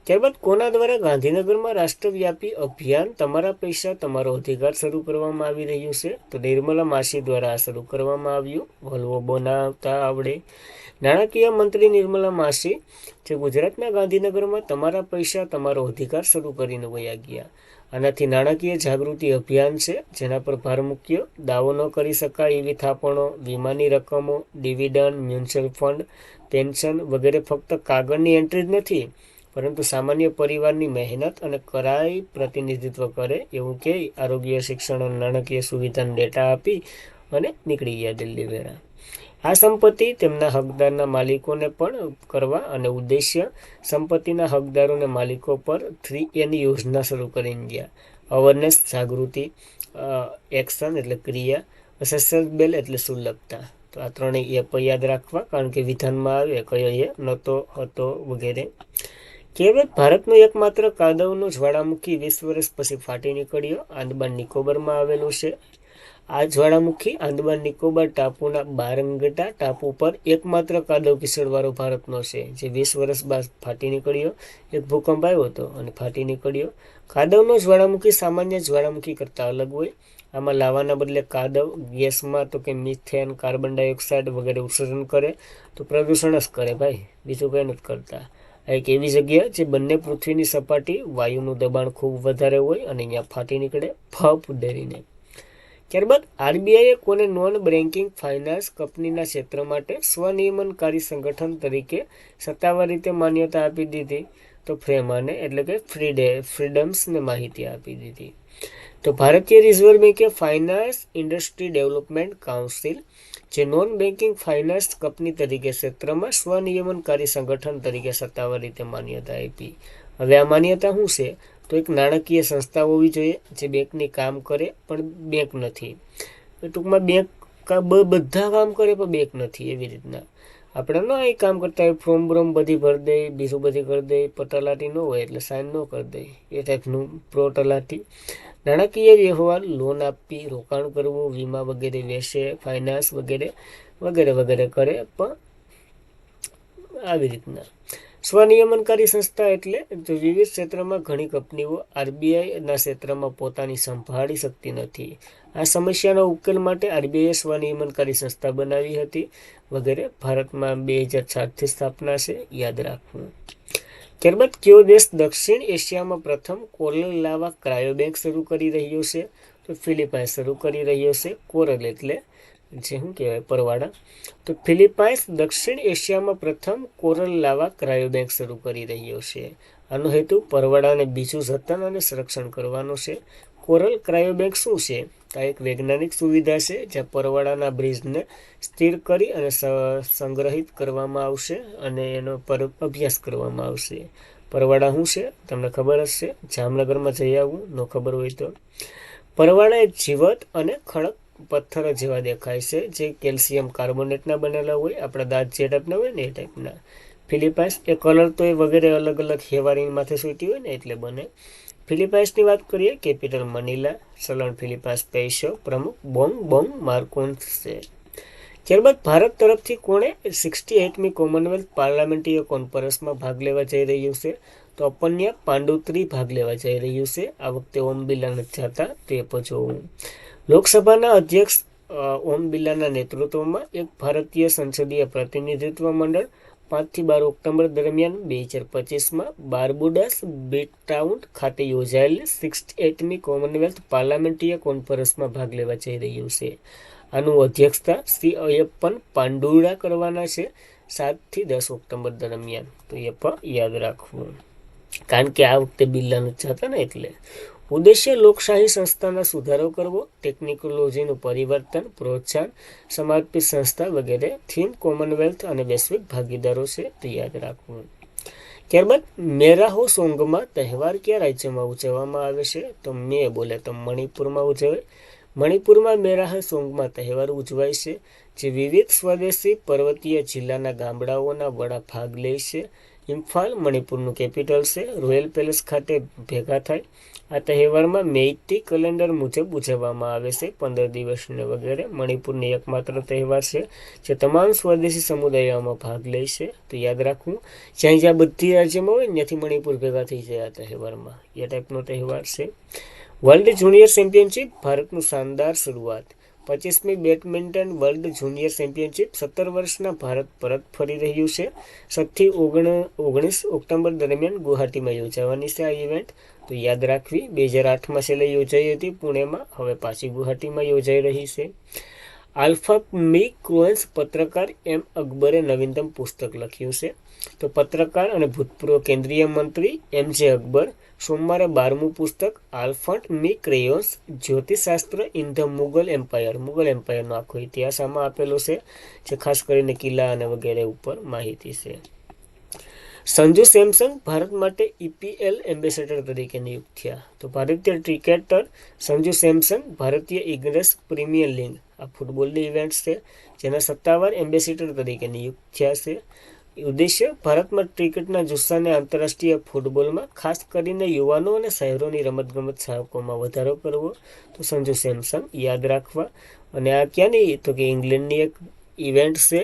ત્યારબાદ કોના દ્વારા ગાંધીનગરમાં રાષ્ટ્રવ્યાપી અભિયાન તમારા પૈસા તમારો અધિકાર શરૂ કરવામાં આવી રહ્યું છે? તો નિર્મલા માસી દ્વારા આ શરૂ કરવામાં આવ્યું. હલવો બનાવતા આવડે. નાણાકીય મંત્રી નિર્મલા માસી જે ગુજરાતના ગાંધીનગરમાં તમારા પૈસા તમારો અધિકાર શરૂ કરીને વયા ગયા. આનાથી નાણાકીય જાગૃતિ અભિયાન છે, જેના પર ભાર મૂક્યો. દાવો ન કરી શકાય એવી થાપણો, વીમાની રકમો, ડિવિડન્ડ, મ્યુચ્યુઅલ ફંડ, પેન્શન વગેરે ફક્ત કાગળની એન્ટ્રી જ નથી, પરંતુ સામાન્ય પરિવારની મહેનત અને કરાઈ પ્રતિનિધિત્વ કરે એવું કે આરોગ્ય, શિક્ષણ અને નાણાકીય સુવિધાનો ડેટા આપી અને નીકળી ગયા દિલ્હી વેરા. આ સંપત્તિ તેમના હકદારના માલિકોને પણ કરવા અને ઉદ્દેશ્ય સંપત્તિના હકદારોને માલિકો પર 3N યોજના શરૂ કરીને ગયા. અવેરનેસ જાગૃતિ, એક્શન એટલે ક્રિયા, અસેસેબલ એટલે સુલભતા. તો આ ત્રણેય એ યાદ રાખવા, કારણ કે વિધાનમાં આવે કયો એ નહોતો, હતો વગેરે. કહેવત, ભારતનો એકમાત્ર કાદવનો જ્વાળામુખી 20 વર્ષ પછી ફાટી નીકળ્યો. આંદમાન નિકોબારમાં આવેલું છે. આ જ્વાળામુખી આંદમાન નિકોબાર ટાપુના બારંગટા ટાપુ પર એકમાત્ર કાદવ કિચડવાળો ભારતનો છે, જે 20 વર્ષ બાદ ફાટી નીકળ્યો. એક ભૂકંપ આવ્યો હતો અને ફાટી નીકળ્યો. કાદવનો જ્વાળામુખી સામાન્ય જ્વાળામુખી કરતાં અલગ હોય. આમાં લાવાના બદલે કાદવ ગેસમાં તો કે મિથેન, કાર્બન ડાયોક્સાઇડ વગેરે ઉત્સર્જન કરે, તો પ્રદૂષણ જ કરે ભાઈ, બીજું કંઈ નથી કરતા. એક એવી જગ્યા જે બંને પૃથ્વીની સપાટી, વાયુનું દબાણ ખૂબ વધારે હોય અને અહીંયા ફાટી નીકળે ફપ ડરીને. ત્યારબાદ આરબીઆઈએ કોને નોન બેન્કિંગ ફાઇનાન્સ કંપનીના ક્ષેત્ર માટે સ્વનિયમનકારી સંગઠન તરીકે સત્તાવાર રીતે માન્યતા આપી દીધી? તો ફ્રેમાને એટલે કે ફ્રીડમ્સને માહિતી આપી દીધી. તો ભારતીય રિઝર્વ બેન્કે ફાઇનાન્સ ઇન્ડસ્ટ્રી ડેવલપમેન્ટ કાઉન્સિલ જે નોન બેન્કિંગ ફાઇનાન્સ કંપની તરીકે ક્ષેત્રમાં સ્વનિયમનકારી સંગઠન તરીકે સત્તાવાર રીતે માન્યતા આપી. હવે આ માન્યતા શું છે? તો એક નાણાકીય સંસ્થા હોવી જોઈએ જે બેંકની કામ કરે પણ બેંક નથી. ટૂંકમાં બેંક બધા કામ કરે પણ બેંક નથી, એવી રીતના. આપણે ન એ કામ કરતા હોય, ફોર્મ બ્રોમ બધી ભરી દે, બીજું બધી કરી દે, પટલાટી ન હોય એટલે સાઇન ન કરી દે, એ ટાઈપનું પ્રોટલાટી. નાણાકીય વ્યવહાર, લોન આપવી, રોકાણ કરવું, વીમા વગેરે વેચે, ફાઇનાન્સ વગેરે વગેરે વગેરે કરે, પણ આવી રીતના. સ્વનિયમનકારી સંસ્થા એટલે તો વિવિધ ક્ષેત્રમાં ઘણી કંપનીઓ આરબીઆઈના ક્ષેત્રમાં પોતાની સંભાળી શકતી નથી. આ સમસ્યાનો ઉકેલ માટે આરબીઆઈએ સ્વનિયમનકારી સંસ્થા બનાવી હતી વગેરે. ભારતમાં 2007થી સ્થાપના છે, યાદ રાખવું. ત્યારબાદ કયો દેશ દક્ષિણ એશિયામાં પ્રથમ કોરલ લાવા ક્રાયો બેંક શરૂ કરી રહ્યો છે? તો ફિલિપાઇન્સ શરૂ કરી રહ્યો છે. કોરલ એટલે જે શું કહેવાય, પરવાળા. તો ફિલિપાઇન્સ દક્ષિણ એશિયામાં પ્રથમ કોરલ લાવા ક્રાયો બેંક શરૂ કરી રહ્યો છે. આનો હેતુ પરવાળાને બીજું જતન અને સંરક્ષણ કરવાનો છે. કોરલ ક્રાયો બેંક શું છે? આ એક વૈજ્ઞાનિક સુવિધા છે જ્યાં પરવાળાના બ્રિજને સ્થિર કરી અને સંગ્રહિત કરવામાં આવશે અને એનો પર અભ્યાસ કરવામાં આવશે. પરવાળા શું છે તમને ખબર જ છે, જામનગરમાં જઈ આવવું, ન ખબર હોય તો. પરવાળા એ જીવત અને ખડક પથ્થર જેવા દેખાય છે, જે કેલ્શિયમ કાર્બોનેટના બનેલા હોય, આપણા દાંત જે ટાઈપના હોય ને એ ટાઈપના. ફિલિપાઇન્સ એ કલર તો એ વગેરે અલગ અલગ હેવારીની માથે સૂટી હોય ને એટલે બને. ફિલિપાઇન્સની વાત કરીએ, કેપિટલ મનીલા, ચલણ ફિલિપાઇન્સ પૈસો, પ્રમુખ બોંગ માર્કોસ છે. ત્યારબાદ ભારત તરફથી કોણે 68મી કોમનવેલ્થ પાર્લામેન્ટરી કોન્ફરન્સમાં ભાગ લેવા જઈ રહ્યું છે? તો અપન્યા પાંડુત્રી ભાગ લેવા જઈ રહ્યું છે. આ વખતે ઓમ બિરલા નથી જતા, તે પણ જોવું. લોકસભાના અધ્યક્ષ ઓમ બિરલાના નેતૃત્વમાં એક ભારતીય સંસદીય પ્રતિનિધિત્વ મંડળ 5થી 12 ઓક્ટોબર દરમિયાન 2025માં બાર્બુડાસ બીટાઉન ખાતે યોજાયેલી 68મી કોમનવેલ્થ પાર્લામેન્ટરી કોન્ફરન્સમાં ભાગ લેવા જઈ રહ્યું છે. આનું અધ્યક્ષતા શ્રી અયપ્પન પાંડુરા કરવાના છે 7થી 10 ઓક્ટોબર દરમિયાન. તો એ પણ યાદ રાખવું, કારણ કે આ વખતે બિરલા નથી જતા ને એટલે. ઉદ્દેશ્ય લોકશાહી સંસ્થાના સુધારો કરવો, ટેકનોલોજીનું પરિવર્તન, પ્રોત્સાહન, સમર્પિત સંસ્થા વગેરે. થીમ કોમનવેલ્થ અને વૈશ્વિક ભાગીદારો છે, તો યાદ રાખવું. ત્યારબાદ મેરા હો સોંગમાં તહેવાર કયા રાજ્યમાં ઉજવવામાં આવે છે? તો બોલે તો મણિપુરમાં ઉજવાય. મણિપુરમાં મેરા હો સોંગમાં તહેવાર ઉજવાય છે, જે વિવિધ સ્વદેશી પર્વતીય જિલ્લાના ગામડાઓના વડા ભાગ લે છે. ઇમ્ફાલ મણિપુરનું કેપિટલ છે. રોયલ પેલેસ ખાતે ભેગા થાય. આ તહેવારમાં મેઇતી કેલેન્ડર મુજબ ઉજવવામાં આવે છે, 15 દિવસને વગેરે. મણિપુરની એકમાત્ર તહેવાર છે જે તમામ સ્વદેશી સમુદાયોમાં ભાગ લે છે, તો યાદ રાખવું. જ્યાં બધી રાજ્યમાં હોય ત્યાંથી મણિપુર ભેગા થઈ જાય આ તહેવારમાં, એ ટાઈપનો તહેવાર છે. વર્લ્ડ જુનિયર ચેમ્પિયનશિપ, ભારતનું શાનદાર શરૂઆત. 25મી બેડમિન્ટન વર્લ્ડ જુનિયર ચેમ્પિયનશિપ 17 વર્ષના ભારત પરત ફરી રહ્યું છે. 7થી 19 ઓક્ટોબર દરમિયાન ગુવાહાટીમાં યોજાવાની છે આ ઇવેન્ટ, તો યાદ રાખવી. 2008માં છેલ્લે યોજાઈ હતી પુણેમાં, હવે પાછી ગુવાહાટીમાં યોજાઈ રહી છે. આલ્ફા મી ક્રુએન્સ પત્રકાર એમ અકબરે નવીનતમ પુસ્તક લખ્યું છે. તો પત્રકાર અને ભૂતપૂર્વ કેન્દ્રીય મંત્રી એમ જે અકબર સોમવારે 12મું પુસ્તક આલ્ફન્ટ મી ક્રેયોન્સ જ્યોતિષશાસ્ત્ર ઇન ધ મુગલ એમ્પાયરનો આખો ઇતિહાસ આમાં આપેલો છે, જે ખાસ કરીને કિલ્લા અને વગેરે ઉપર માહિતી છે. સંજુ સેમસંગ ભારત માટે ઈપીએલ એમ્બેસેડર તરીકે નિયુક્ત થયા. તો ભારતીય ક્રિકેટર સંજુ સેમસંગ ભારતીય ઇંગ્લિશ પ્રીમિયર લીગ, આ ફૂટબોલની ઇવેન્ટ છે, જેના સત્તાવાર એમ્બેસેડર તરીકે નિયુક્ત થયા છે. ઉદ્દેશ્ય ભારતમાં ક્રિકેટના જુસ્સાને આંતરરાષ્ટ્રીય ફૂટબોલમાં ખાસ કરીને યુવાનો અને શહેરોની રમતગમત ચાહકોમાં વધારો કરવો. તો સંજુ સેમસંગ યાદ રાખવા. અને આ ક્યાંની? તો કે ઇંગ્લેન્ડની એક ઇવેન્ટ છે.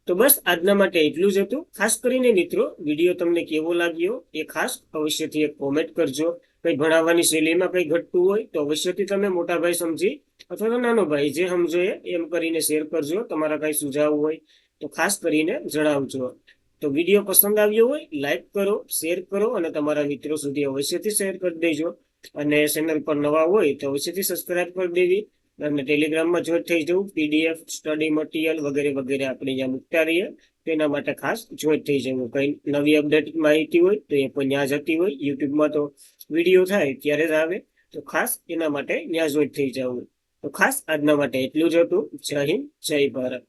તો બસ આજના માટે એટલું જ હતું. ખાસ કરીને મિત્રો, વિડીયો તમને કેવો લાગ્યો એ ખાસ અવશ્યથી એક કોમેન્ટ કરજો. કંઈ ભણાવવાની શૈલીમાં કંઈ ઘટતું હોય તો અવશ્યથી તમે મોટા ભાઈ સમજી અથવા તો નાનો ભાઈ જે સમજો એમ કરીને શેર કરજો. તમારા કંઈ સુઝાવ હોય તો ખાસ કરીને જણાવજો. તો વિડીયો પસંદ આવ્યો હોય લાઈક કરો, શેર કરો અને તમારા મિત્રો સુધી અવશ્યથી શેર કરી દેજો. અને ચેનલ પર નવા હોય તો અવશ્યથી સબસ્ક્રાઇબ કરી દેવી અને ટેલિગ્રામમાં જોઈન થઈ જવું. પીડીએફ, સ્ટડી મટીરિયલ વગેરે વગેરે આપણે ત્યાં મૂકતા રહીએ, તેના માટે ખાસ જોઈન થઈ જવું. કંઈ નવી અપડેટ માહિતી હોય તો એ પણ ત્યાં જતી હોય. યુટ્યુબમાં તો વિડીયો થાય ત્યારે જ આવે, તો ખાસ એના માટે ત્યાં જોઈન થઈ જવું. તો ખાસ આજના માટે એટલું જ હતું. જય હિન્દ, જય ભારત.